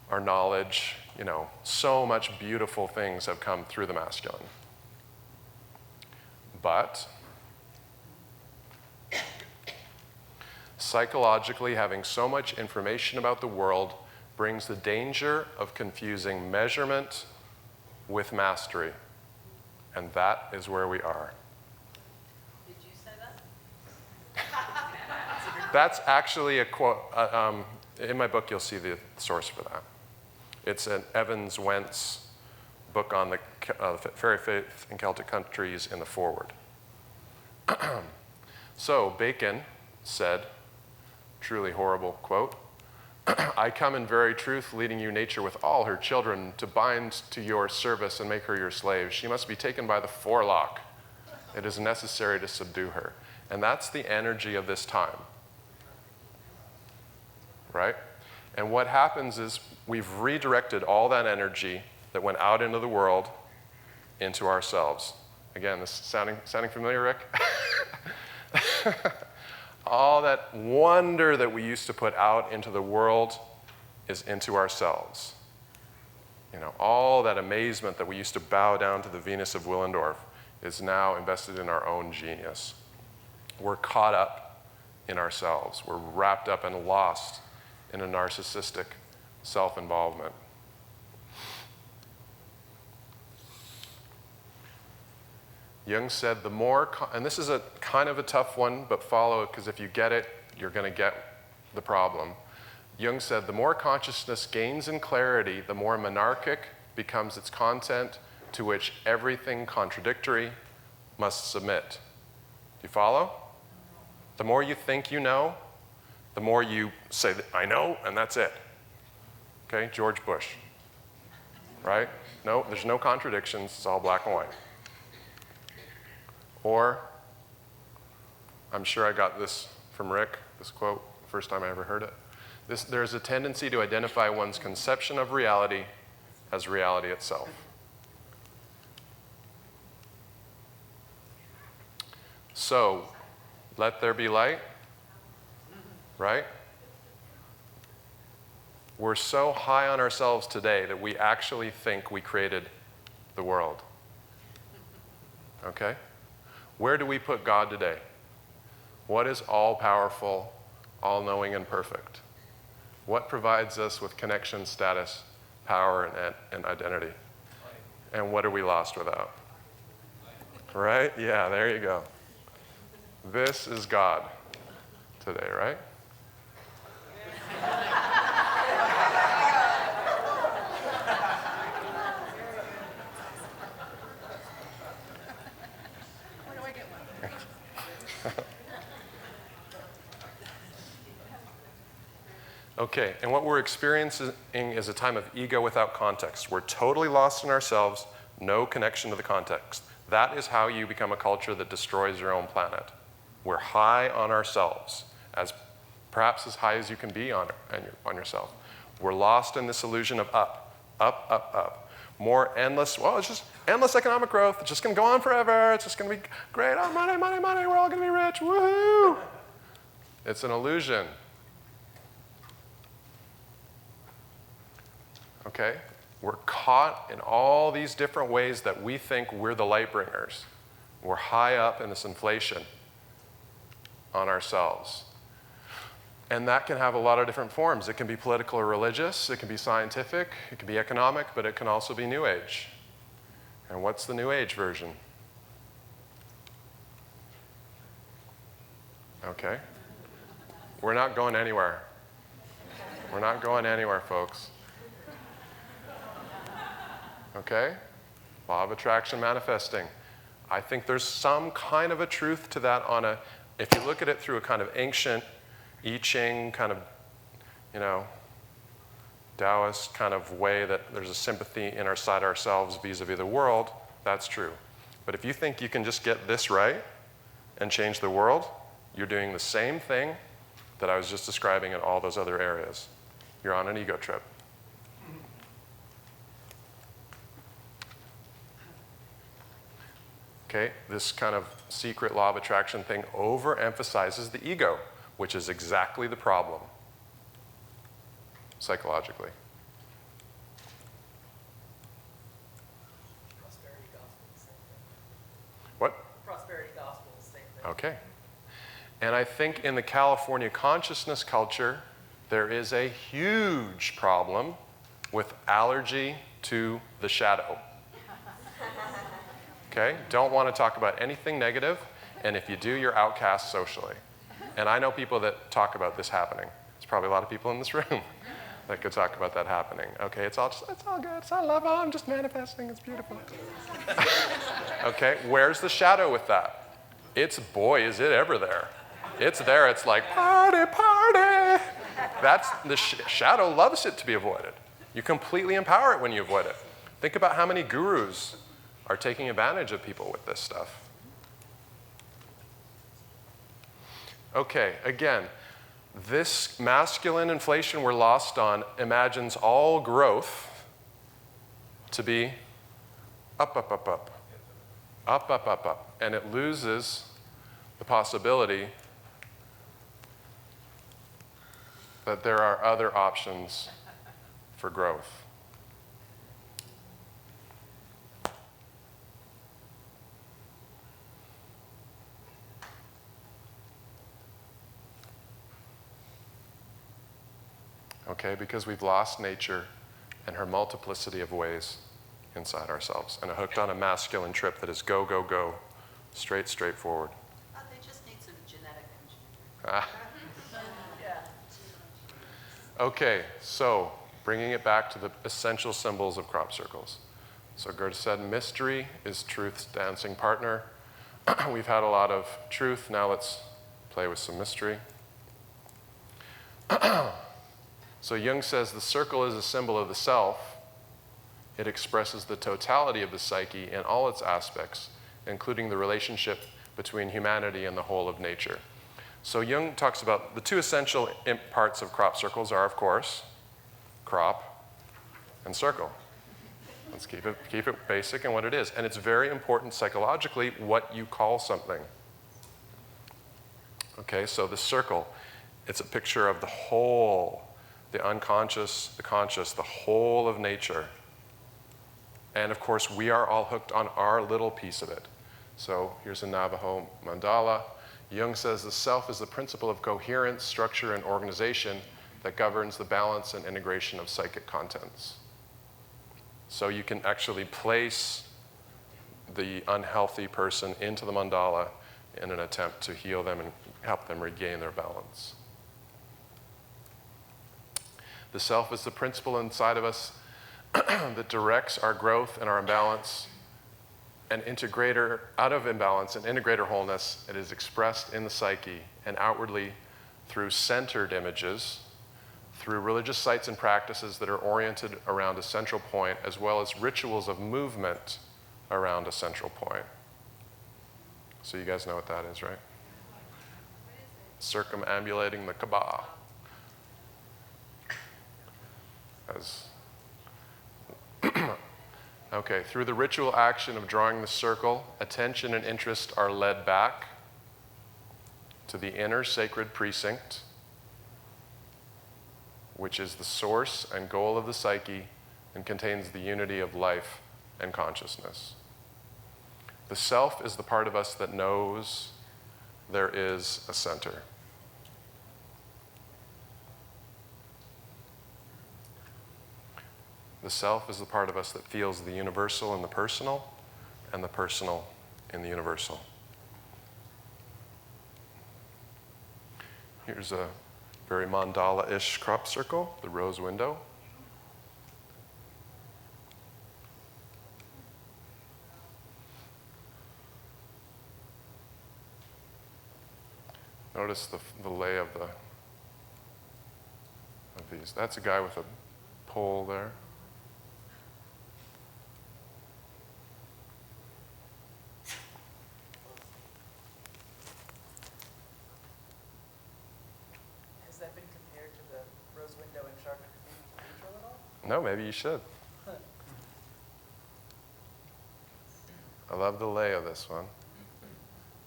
our knowledge, you know, so much beautiful things have come through the masculine. But psychologically, having so much information about the world brings the danger of confusing measurement with mastery. And that is where we are. Did you say that? That's actually a quote. In my book, you'll see the source for that. It's an Evans Wentz book on the fairy faith in Celtic countries in the foreword. So Bacon said, truly horrible quote, I come in very truth, leading you nature with all her children to bind to your service and make her your slave. She must be taken by the forelock. It is necessary to subdue her. And that's the energy of this time. Right? And what happens is we've redirected all that energy that went out into the world into ourselves. Again, this sounding familiar, Rick? All that wonder that we used to put out into the world is into ourselves. You know, all that amazement that we used to bow down to the Venus of Willendorf is now invested in our own genius. We're caught up in ourselves. We're wrapped up and lost in a narcissistic self-involvement. Jung said the more, and this is a kind of a tough one, but follow it, because if you get it, you're going to get the problem. Jung said the more consciousness gains in clarity, the more monarchic becomes its content, to which everything contradictory must submit. Do you follow? The more you think you know, the more you say, I know, and that's it. Okay, George Bush, right? No, there's no contradictions, it's all black and white. Or, I'm sure I got this from Rick, this quote, the first time I ever heard it. There's a tendency to identify one's conception of reality as reality itself. So, let there be light, right? We're so high on ourselves today that we actually think we created the world. Okay? Where do we put God today? What is all-powerful, all-knowing, and perfect? What provides us with connection, status, power, and identity? And what are we lost without? Right? Yeah, there you go. This is God today, right? Okay, and what we're experiencing is a time of ego without context. We're totally lost in ourselves, no connection to the context. That is how you become a culture that destroys your own planet. We're high on ourselves, perhaps as high as you can be on yourself. We're lost in this illusion of up, up, up, up. More endless, well, it's just endless economic growth. It's just going to go on forever. It's just going to be great. Oh, money, money, money. We're all going to be rich. Woohoo! It's an illusion. Okay? We're caught in all these different ways that we think we're the light bringers. We're high up in this inflation on ourselves. And that can have a lot of different forms. It can be political or religious, it can be scientific, it can be economic, but it can also be New Age. And what's the New Age version? Okay. We're not going anywhere. We're not going anywhere, folks. Okay? Law of attraction manifesting. I think there's some kind of a truth to that if you look at it through a kind of ancient I Ching kind of, Taoist kind of way that there's a sympathy inside ourselves vis-a-vis the world, that's true. But if you think you can just get this right and change the world, you're doing the same thing that I was just describing in all those other areas. You're on an ego trip. Okay, this kind of secret law of attraction thing overemphasizes the ego, which is exactly the problem, psychologically. Prosperity gospel, same thing. What? Prosperity gospel, same thing. Okay. And I think in the California consciousness culture, there is a huge problem with allergy to the shadow. Okay? Don't want to talk about anything negative, and if you do, you're outcast socially. And I know people that talk about this happening. There's probably a lot of people in this room that could talk about that happening. Okay, it's all good, it's all love, I'm just manifesting, it's beautiful. Okay, where's the shadow with that? It's, boy, is it ever there. It's there, it's like, party, party. That's, the shadow loves it to be avoided. You completely empower it when you avoid it. Think about how many gurus are taking advantage of people with this stuff. Okay, again, this masculine inflation we're lost on imagines all growth to be up, up, up, up, up, up, up, up, and it loses the possibility that there are other options for growth. Okay, because we've lost nature and her multiplicity of ways inside ourselves and are hooked on a masculine trip that is go, go, go, straight forward. They just need some genetic engineering. Okay, so bringing it back to the essential symbols of crop circles. So Goethe said mystery is truth's dancing partner. We've had a lot of truth, now let's play with some mystery. So Jung says the circle is a symbol of the self. It expresses the totality of the psyche in all its aspects, including the relationship between humanity and the whole of nature. So Jung talks about the two essential parts of crop circles are, of course, crop and circle. Let's keep it basic and what it is. And it's very important psychologically what you call something. Okay, so the circle, it's a picture of the whole, the unconscious, the conscious, the whole of nature. And of course, we are all hooked on our little piece of it. So here's a Navajo mandala. Jung says the self is the principle of coherence, structure, and organization that governs the balance and integration of psychic contents. So you can actually place the unhealthy person into the mandala in an attempt to heal them and help them regain their balance. The self is the principle inside of us that directs our growth and our imbalance and integrator out of imbalance and integrator wholeness. It is expressed in the psyche and outwardly through centered images, through religious sites and practices that are oriented around a central point, as well as rituals of movement around a central point. So you guys know what that is, right? Circumambulating the Kaaba. Okay, through the ritual action of drawing the circle, attention and interest are led back to the inner sacred precinct, which is the source and goal of the psyche and contains the unity of life and consciousness. The self is the part of us that knows there is a center. The self is the part of us that feels the universal in the personal and the personal in the universal. Here's a very mandala-ish crop circle, the rose window. Notice the lay of these. That's a guy with a pole there. Has that been compared to the rose window in Shark Cathedral at all? No, maybe you should. I love the lay of this one.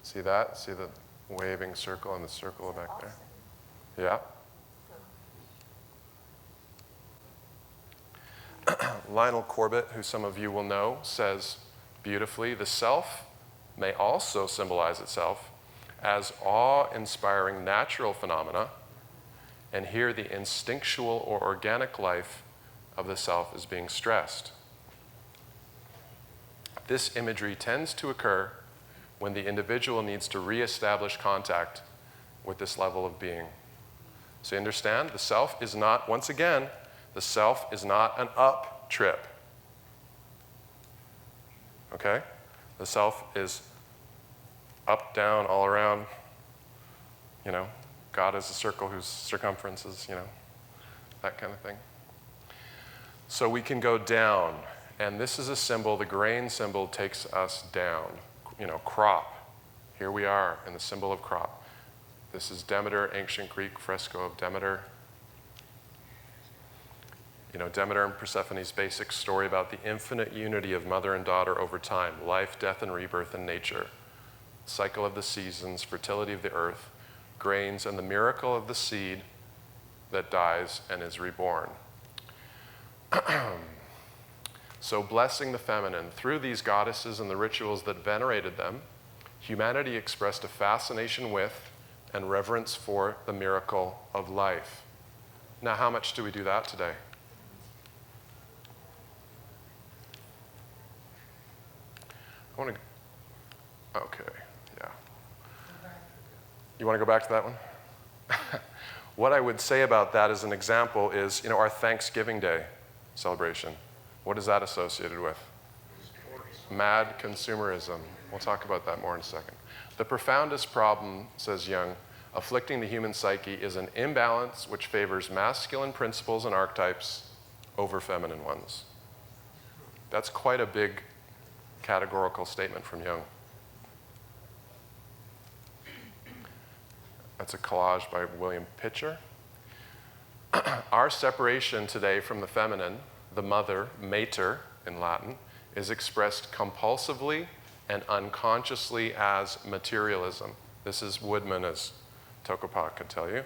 See that? See the waving circle and the circle back there? Yeah. Lionel Corbett, who some of you will know, says beautifully, the self may also symbolize itself as awe-inspiring natural phenomena, and here the instinctual or organic life of the self is being stressed. This imagery tends to occur when the individual needs to reestablish contact with this level of being. So you understand, the self is not, once again, the self is not an up trip. Okay? The self is up, down, all around. You know, God is a circle whose circumference is, you know, that kind of thing. So we can go down, and this is a symbol, the grain symbol takes us down. You know, crop. Here we are in the symbol of crop. This is Demeter, ancient Greek fresco of Demeter. You know, Demeter and Persephone's basic story about the infinite unity of mother and daughter over time, life, death, and rebirth in nature, cycle of the seasons, fertility of the earth, grains, and the miracle of the seed that dies and is reborn. So blessing the feminine, through these goddesses and the rituals that venerated them, humanity expressed a fascination with and reverence for the miracle of life. Now, how much do we do that today? I want to, okay, yeah. You want to go back to that one? What I would say about that as an example is, you know, our Thanksgiving Day celebration. What is that associated with? Mad consumerism. We'll talk about that more in a second. The profoundest problem, says Jung, afflicting the human psyche is an imbalance which favors masculine principles and archetypes over feminine ones. That's quite a big categorical statement from Jung. That's a collage by William Pitcher. Our separation today from the feminine, the mother, mater in Latin, is expressed compulsively and unconsciously as materialism. This is Woodman, as Tokopah could tell you.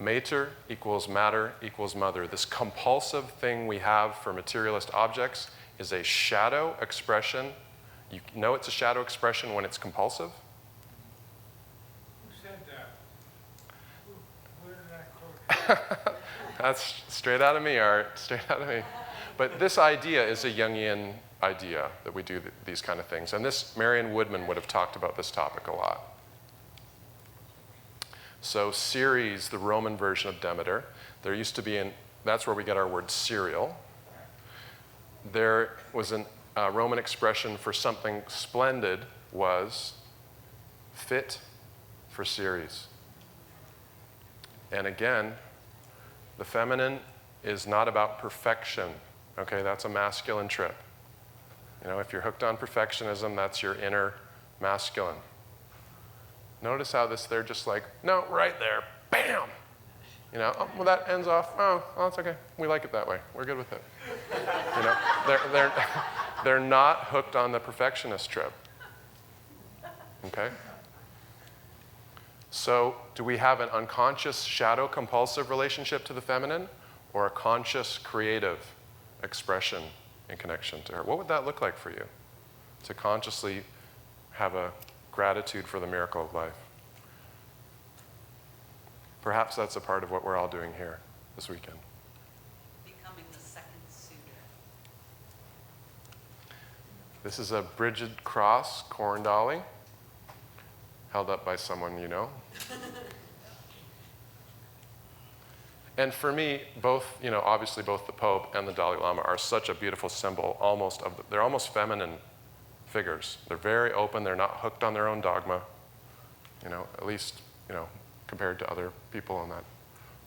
Mater equals matter equals mother. This compulsive thing we have for materialist objects is a shadow expression. You know it's a shadow expression when it's compulsive? Who said that? Where did I quote? That's straight out of me, Art, straight out of me. But this idea is a Jungian idea that we do these kind of things. And this, Marion Woodman would have talked about this topic a lot. So Ceres, the Roman version of Demeter, there used to be that's where we get our word cereal. There was a Roman expression for something splendid was fit for Ceres. And again, the feminine is not about perfection. Okay, that's a masculine trip. You know, if you're hooked on perfectionism, that's your inner masculine. Notice how they're just like, no, right there, bam! You know, oh, well, that ends off, oh, well, that's okay. We like it that way. We're good with it. You know, they're not hooked on the perfectionist trip. Okay? So, do we have an unconscious shadow compulsive relationship to the feminine or a conscious creative expression in connection to her? What would that look like for you? To consciously have a gratitude for the miracle of life. Perhaps that's a part of what we're all doing here this weekend. Becoming the second suitor. This is a Brigid cross corn dolly held up by someone you know. And for me, both, you know, obviously both the Pope and the Dalai Lama are such a beautiful symbol, they're almost feminine figures. They're very open, they're not hooked on their own dogma, you know, at least, you know, compared to other people in that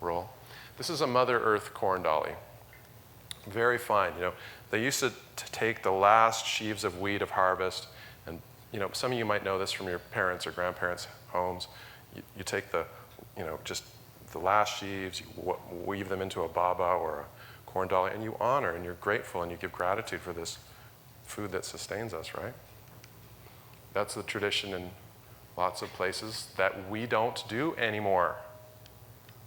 role. This is a Mother Earth corn dolly. Very fine. They used to take the last sheaves of wheat of harvest, and some of you might know this from your parents or grandparents' homes. You take the, just the last sheaves, you weave them into a baba or a corn dolly, and you honor and you're grateful and you give gratitude for this food that sustains us, right? That's the tradition in lots of places that we don't do anymore.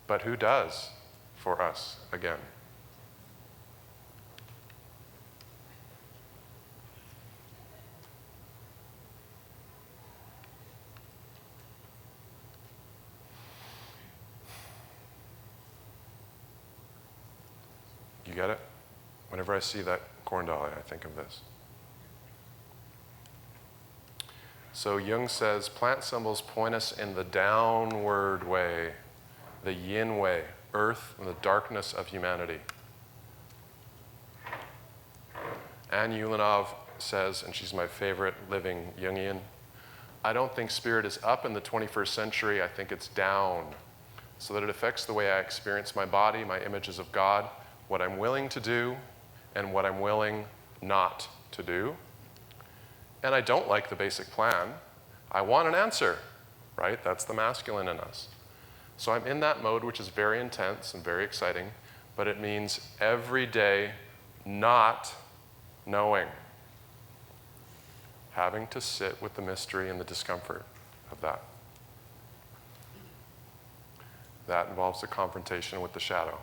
But who does for us again? You get it? Whenever I see that corn dolly, I think of this. So Jung says, plant symbols point us in the downward way, the yin way, earth and the darkness of humanity. Anne Ulanov says, and she's my favorite living Jungian, I don't think spirit is up in the 21st century, I think it's down, so that it affects the way I experience my body, my images of God, what I'm willing to do, and what I'm willing not to do. And I don't like the basic plan. I want an answer, right? That's the masculine in us. So I'm in that mode, which is very intense and very exciting, but it means every day not knowing, having to sit with the mystery and the discomfort of that. That involves a confrontation with the shadow.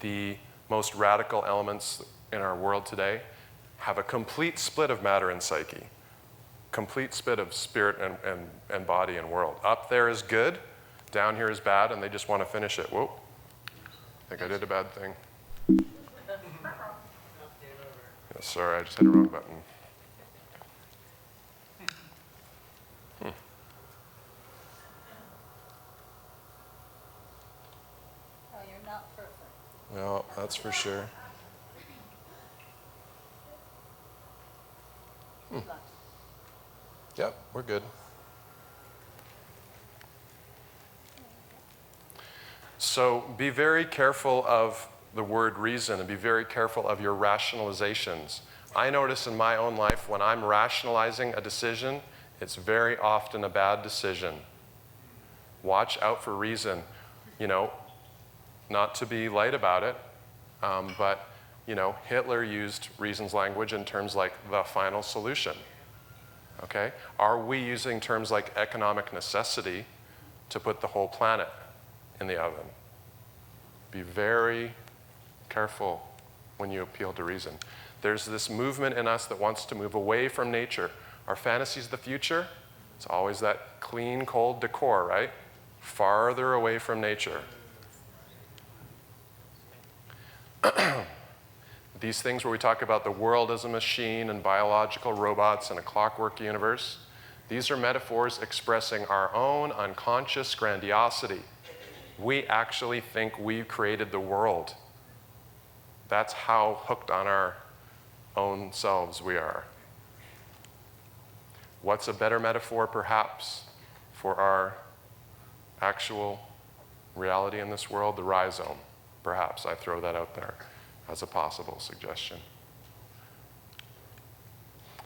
The most radical elements in our world today have a complete split of matter and psyche, complete split of spirit and body and world. Up there is good, down here is bad, and they just want to finish it. Whoa, I think I did a bad thing. Yeah, sorry, I just hit a wrong button. Oh, you're not perfect. Well, that's for sure. Yep, we're good. So be very careful of the word reason and be very careful of your rationalizations. I notice in my own life when I'm rationalizing a decision, it's very often a bad decision. Watch out for reason. Not to be light about it, but Hitler used reason's language in terms like the final solution. Okay? Are we using terms like economic necessity to put the whole planet in the oven? Be very careful when you appeal to reason. There's this movement in us that wants to move away from nature. Our fantasies of the future, it's always that clean, cold decor, right? Farther away from nature. These things where we talk about the world as a machine and biological robots and a clockwork universe, these are metaphors expressing our own unconscious grandiosity. We actually think we created the world. That's how hooked on our own selves we are. What's a better metaphor, perhaps, for our actual reality in this world? The rhizome. Perhaps I throw that out there as a possible suggestion.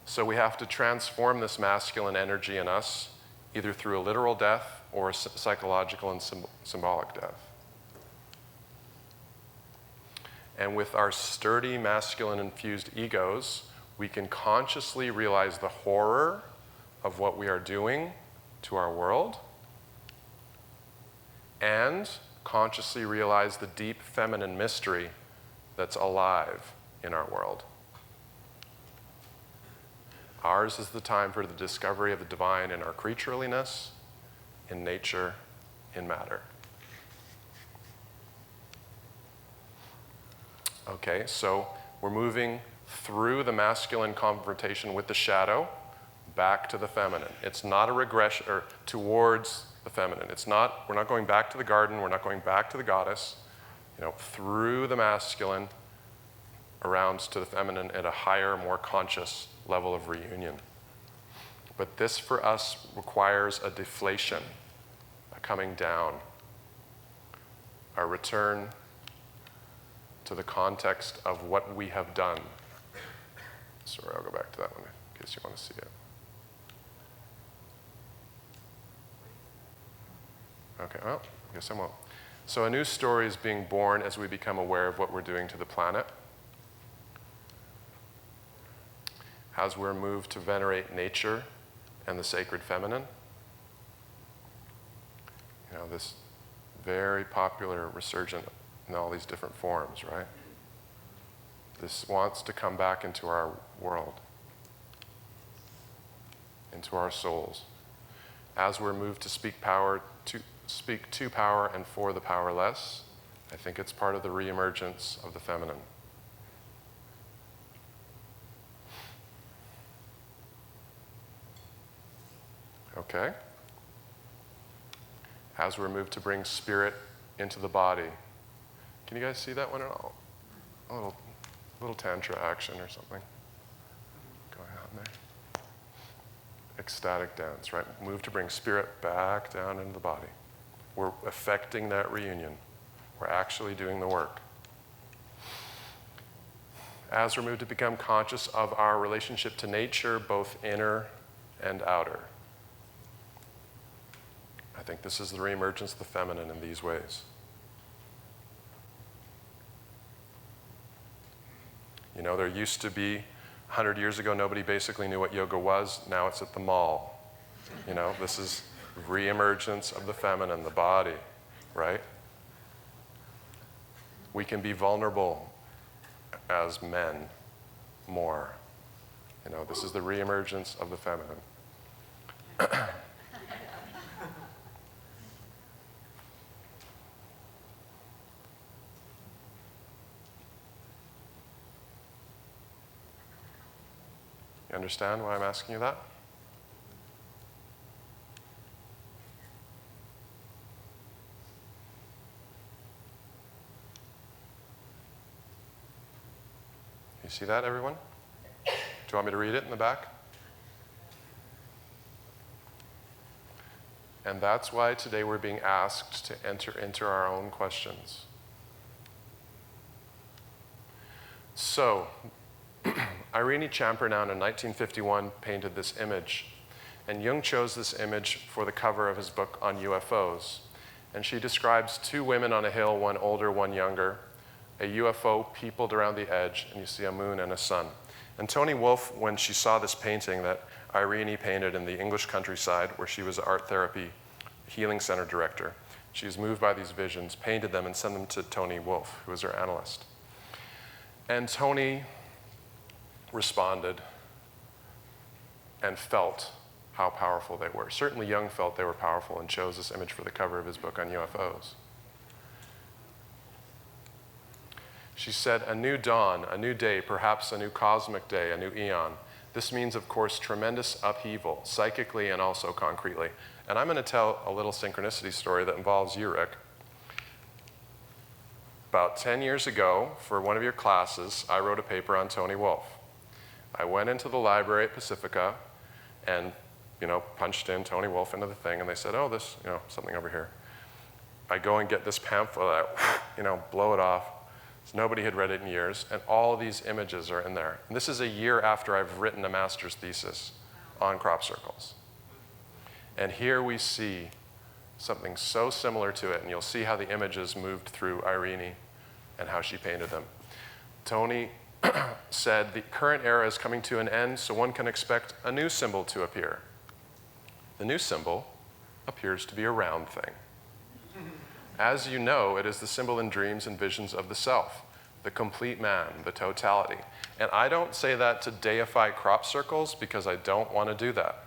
So we have to transform this masculine energy in us, either through a literal death or a psychological and symbolic death. And with our sturdy, masculine-infused egos, we can consciously realize the horror of what we are doing to our world and consciously realize the deep feminine mystery that's alive in our world. Ours is the time for the discovery of the divine in our creatureliness, in nature, in matter. Okay, so we're moving through the masculine confrontation with the shadow back to the feminine. It's not a regression or towards the feminine. We're not going back to the garden, we're not going back to the goddess. Through the masculine, around to the feminine at a higher, more conscious level of reunion. But this for us requires a deflation, a coming down, our return to the context of what we have done. Sorry, I'll go back to that one in case you want to see it. Okay, well, I guess I won't. So a new story is being born as we become aware of what we're doing to the planet. As we're moved to venerate nature and the sacred feminine. You know, this very popular resurgent in all these different forms, right? This wants to come back into our world, into our souls. As we're moved to speak to power and for the powerless, I think it's part of the reemergence of the feminine. Okay? As we're moved to bring spirit into the body. Can you guys see that one at all? A little tantra action or something going on there. Ecstatic dance, right? Move to bring spirit back down into the body. We're affecting that reunion. We're actually doing the work. As we're moved to become conscious of our relationship to nature, both inner and outer. I think this is the reemergence of the feminine in these ways. You know, there used to be, 100 years ago, nobody basically knew what yoga was. Now it's at the mall. You know, this is reemergence of the feminine, the body, right? We can be vulnerable as men more. You know, this is the reemergence of the feminine. You understand why I'm asking you that? You see that, everyone? Do you want me to read it in the back? And that's why today we're being asked to enter into our own questions. So, Irene Champernowne in 1951 painted this image, and Jung chose this image for the cover of his book on UFOs. And she describes two women on a hill, one older, one younger. A UFO peopled around the edge, and you see a moon and a sun. And Toni Wolff, when she saw this painting that Irene painted in the English countryside, where she was an art therapy healing center director, she was moved by these visions, painted them, and sent them to Toni Wolff, who was her analyst. And Toni responded and felt how powerful they were. Certainly Jung felt they were powerful and chose this image for the cover of his book on UFOs. She said, a new dawn, a new day, perhaps a new cosmic day, a new eon. This means, of course, tremendous upheaval, psychically and also concretely. And I'm going to tell a little synchronicity story that involves you, Rick. About 10 years ago, for one of your classes, I wrote a paper on Toni Wolff. I went into the library at Pacifica and, punched in Toni Wolff into the thing, and they said, oh, this, something over here. I go and get this pamphlet, blow it off. So nobody had read it in years, and all of these images are in there. And this is a year after I've written a master's thesis on crop circles. And here we see something so similar to it, and you'll see how the images moved through Irene and how she painted them. Toni said, the current era is coming to an end, so one can expect a new symbol to appear. The new symbol appears to be a round thing. As you know, it is the symbol in dreams and visions of the self, the complete man, the totality. And I don't say that to deify crop circles because I don't want to do that.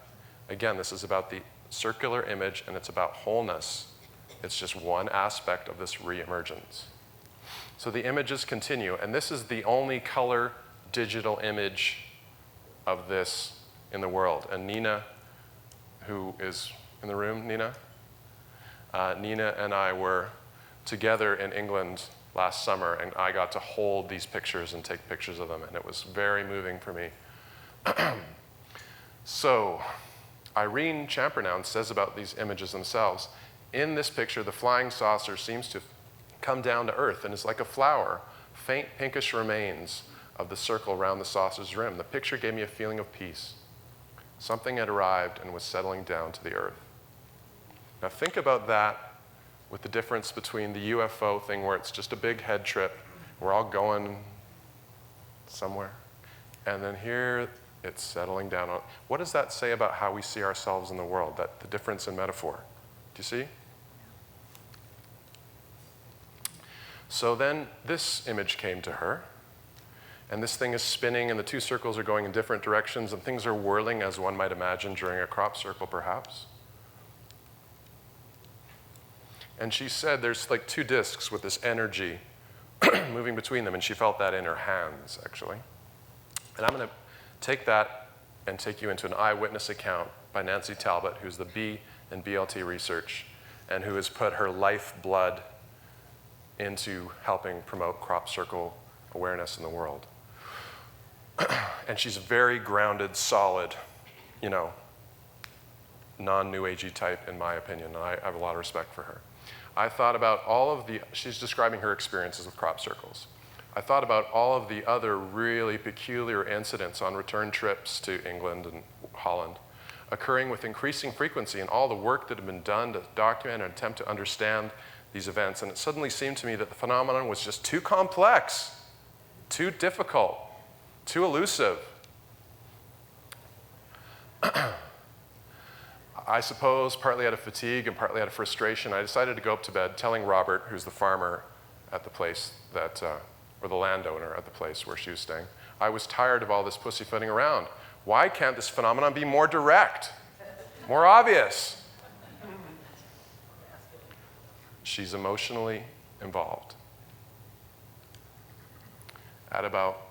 Again, this is about the circular image, and it's about wholeness. It's just one aspect of this reemergence. So the images continue, and this is the only color digital image of this in the world. And Nina, who is in the room, Nina and I were together in England last summer, and I got to hold these pictures and take pictures of them, and it was very moving for me. So, Irene Champernowne says about these images themselves, in this picture, the flying saucer seems to come down to earth and is like a flower, faint pinkish remains of the circle around the saucer's rim. The picture gave me a feeling of peace. Something had arrived and was settling down to the earth. Now think about that with the difference between the UFO thing where it's just a big head trip, we're all going somewhere, and then here it's settling down. What does that say about how we see ourselves in the world, that the difference in metaphor? Do you see? So then this image came to her, and this thing is spinning, and the two circles are going in different directions, and things are whirling, as one might imagine during a crop circle, perhaps. And she said there's like two discs with this energy moving between them, and she felt that in her hands, actually. And I'm going to take that and take you into an eyewitness account by Nancy Talbot, who's the B in BLT research, and who has put her lifeblood into helping promote crop circle awareness in the world. And she's very grounded, solid, non-New Agey type, in my opinion, and I have a lot of respect for her. I thought about she's describing her experiences with crop circles. I thought about all of the other really peculiar incidents on return trips to England and Holland, occurring with increasing frequency, and all the work that had been done to document and attempt to understand these events. And it suddenly seemed to me that the phenomenon was just too complex, too difficult, too elusive. I suppose partly out of fatigue and partly out of frustration, I decided to go up to bed telling Robert, who's the farmer at the place or the landowner at the place where she was staying, I was tired of all this pussyfooting around. Why can't this phenomenon be more direct, more obvious? She's emotionally involved. At about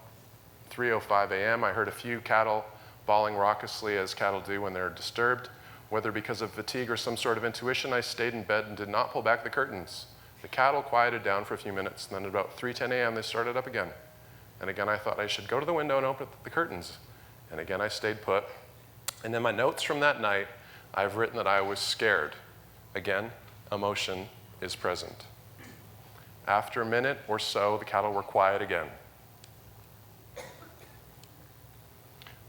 3:05 a.m., I heard a few cattle bawling raucously, as cattle do when they're disturbed. Whether because of fatigue or some sort of intuition, I stayed in bed and did not pull back the curtains. The cattle quieted down for a few minutes, and then at about 3:10 a.m., they started up again. And again, I thought I should go to the window and open the curtains. And again, I stayed put. And in my notes from that night, I've written that I was scared. Again, emotion is present. After a minute or so, the cattle were quiet again.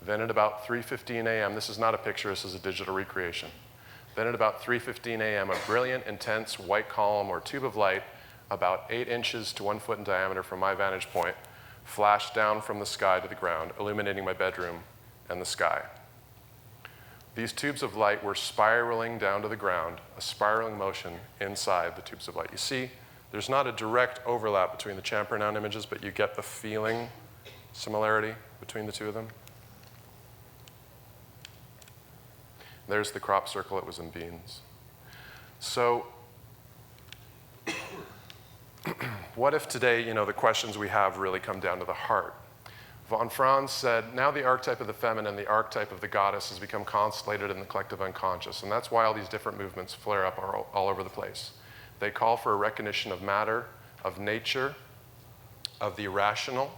Then at about 3:15 a.m., this is not a picture, this is a digital recreation. Then at about 3:15 a.m., a brilliant, intense white column or tube of light about 8 inches to 1 foot in diameter from my vantage point flashed down from the sky to the ground, illuminating my bedroom and the sky. These tubes of light were spiraling down to the ground, a spiraling motion inside the tubes of light. You see, there's not a direct overlap between the Champernowne images, but you get the feeling similarity between the two of them. There's the crop circle, it was in beans. So what if today, the questions we have really come down to the heart? Von Franz said, now the archetype of the feminine, the archetype of the goddess has become constellated in the collective unconscious, and that's why all these different movements flare up all over the place. They call for a recognition of matter, of nature, of the irrational,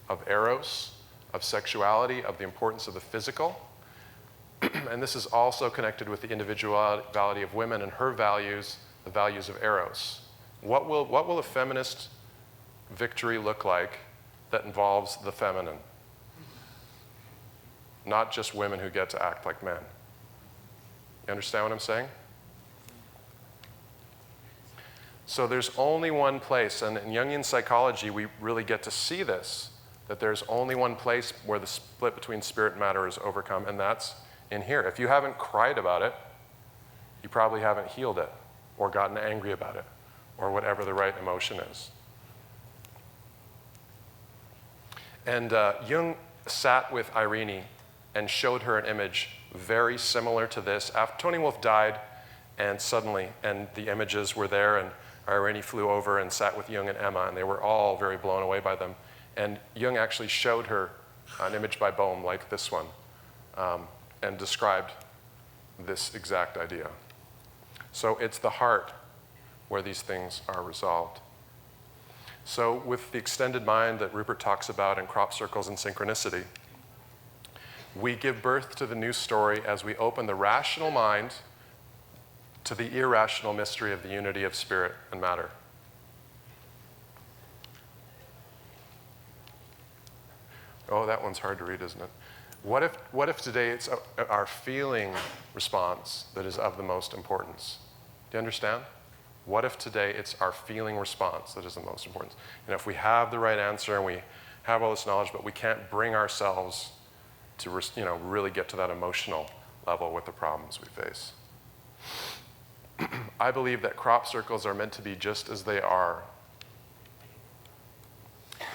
of eros, of sexuality, of the importance of the physical. And this is also connected with the individuality of women and her values, the values of eros. What will a feminist victory look like that involves the feminine? Not just women who get to act like men. You understand what I'm saying? So there's only one place, and in Jungian psychology, we really get to see this, that there's only one place where the split between spirit and matter is overcome, and that's in here. If you haven't cried about it, you probably haven't healed it or gotten angry about it or whatever the right emotion is. And Jung sat with Irene and showed her an image very similar to this. After Tony Wolff died, and the images were there, and Irene flew over and sat with Jung and Emma, and they were all very blown away by them. And Jung actually showed her an image by Bohm like this one, and described this exact idea. So it's the heart where these things are resolved. So with the extended mind that Rupert talks about in crop circles and synchronicity, we give birth to the new story as we open the rational mind to the irrational mystery of the unity of spirit and matter. Oh, that one's hard to read, isn't it? What if today it's our feeling response that is of the most importance? Do you understand? What if today it's our feeling response that is the most important? And if we have the right answer and we have all this knowledge, but we can't bring ourselves to really get to that emotional level with the problems we face. I believe that crop circles are meant to be just as they are.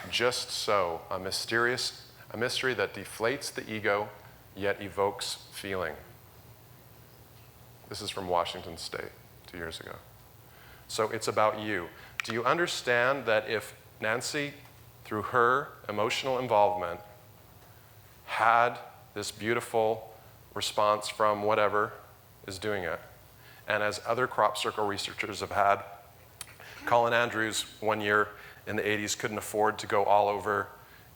Just so, a mystery that deflates the ego, yet evokes feeling. This is from Washington State 2 years ago. So it's about you. Do you understand that if Nancy, through her emotional involvement, had this beautiful response from whatever is doing it, and as other crop circle researchers have had, Colin Andrews 1 year in the 80s couldn't afford to go all over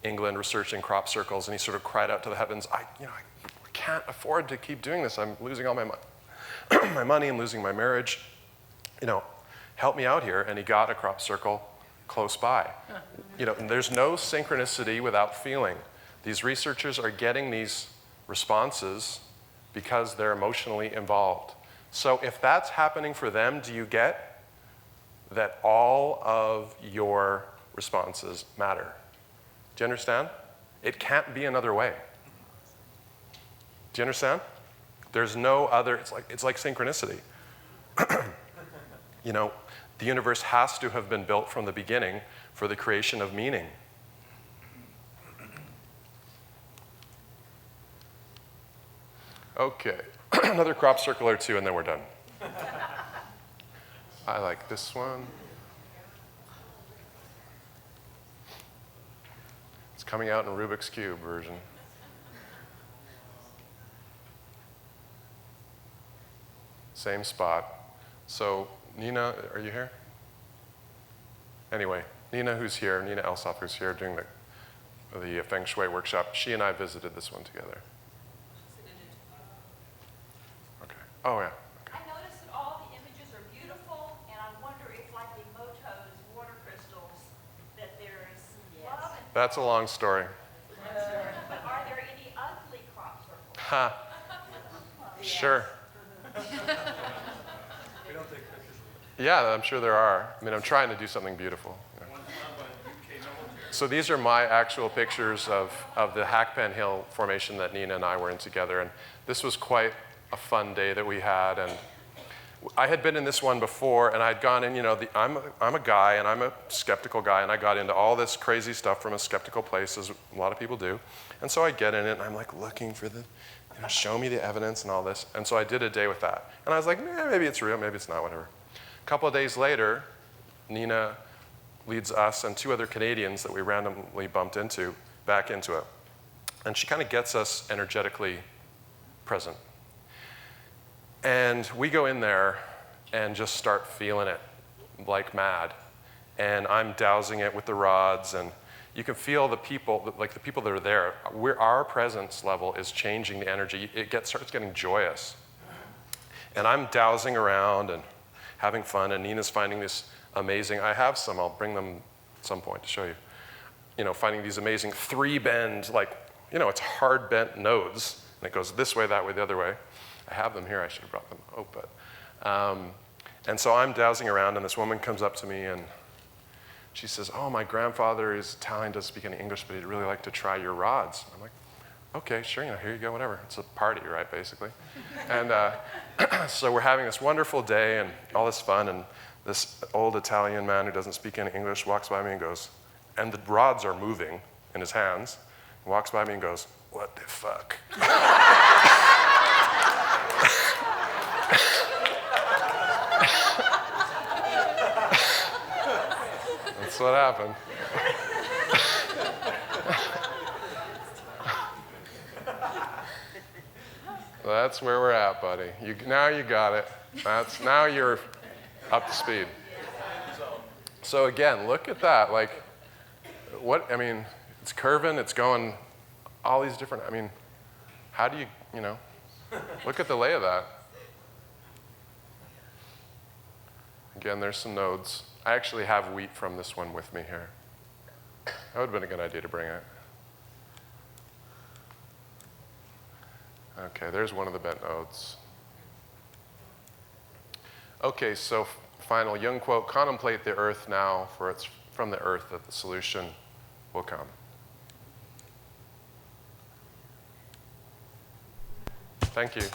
England researching crop circles, and he sort of cried out to the heavens, I can't afford to keep doing this. I'm losing all my my money, I'm losing my marriage. Help me out here. And he got a crop circle close by. There's no synchronicity without feeling. These researchers are getting these responses because they're emotionally involved. So if that's happening for them, do you get that all of your responses matter? Do you understand? It can't be another way. Do you understand? There's no other, it's like synchronicity. The universe has to have been built from the beginning for the creation of meaning. Okay, another crop circle or two and then we're done. I like this one. It's coming out in Rubik's Cube version. Same spot. So Nina, are you here? Anyway, Nina who's here, Nina Elsoff who's here doing the Feng Shui workshop, she and I visited this one together. Okay. Oh, yeah. Okay. I noticed that all the images are beautiful, and I wonder if, like the Moto's water crystals, that there's love and That's a long story. but are there any ugly crop circles? Ha. Sure. We don't take pictures. Yeah, I'm sure there are. I'm trying to do something beautiful. So these are my actual pictures of the Hackpen Hill formation that Nina and I were in together. And this was quite a fun day that we had. And I had been in this one before, and I'd gone in, I'm a guy, and I'm a skeptical guy, and I got into all this crazy stuff from a skeptical place, as a lot of people do. And so I get in it, and I'm like looking for show me the evidence and all this. And so I did a day with that. And I was like, maybe it's real, maybe it's not, whatever. A couple of days later, Nina leads us and two other Canadians that we randomly bumped into back into it. And she kind of gets us energetically present. And we go in there and just start feeling it like mad. And I'm dousing it with the rods, and you can feel the people that are there. Our presence level is changing the energy. It starts getting joyous. And I'm dousing around and having fun, and Nina's finding this amazing, I have some, I'll bring them at some point to show you. Finding these amazing three-bend, it's hard bent nodes, and it goes this way, that way, the other way. I have them here, I should have brought them, and so I'm dousing around, and this woman comes up to me, and she says, oh, my grandfather is Italian, doesn't speak any English, but he'd really like to try your rods. I'm like, okay, sure, here you go, whatever. It's a party, right, basically. And so we're having this wonderful day and all this fun, and this old Italian man who doesn't speak any English walks by me and goes, and the rods are moving in his hands, and walks by me and goes, what the fuck? That's what happened. That's where we're at, buddy. Now you got it. Now you're up to speed. So again, look at that. It's curving, it's going all these different, how do you, look at the lay of that. Again, there's some nodes. I actually have wheat from this one with me here. That would have been a good idea to bring it. Okay, there's one of the bent nodes. Okay, so final Jung quote, contemplate the earth now, for it's from the earth that the solution will come. Thank you.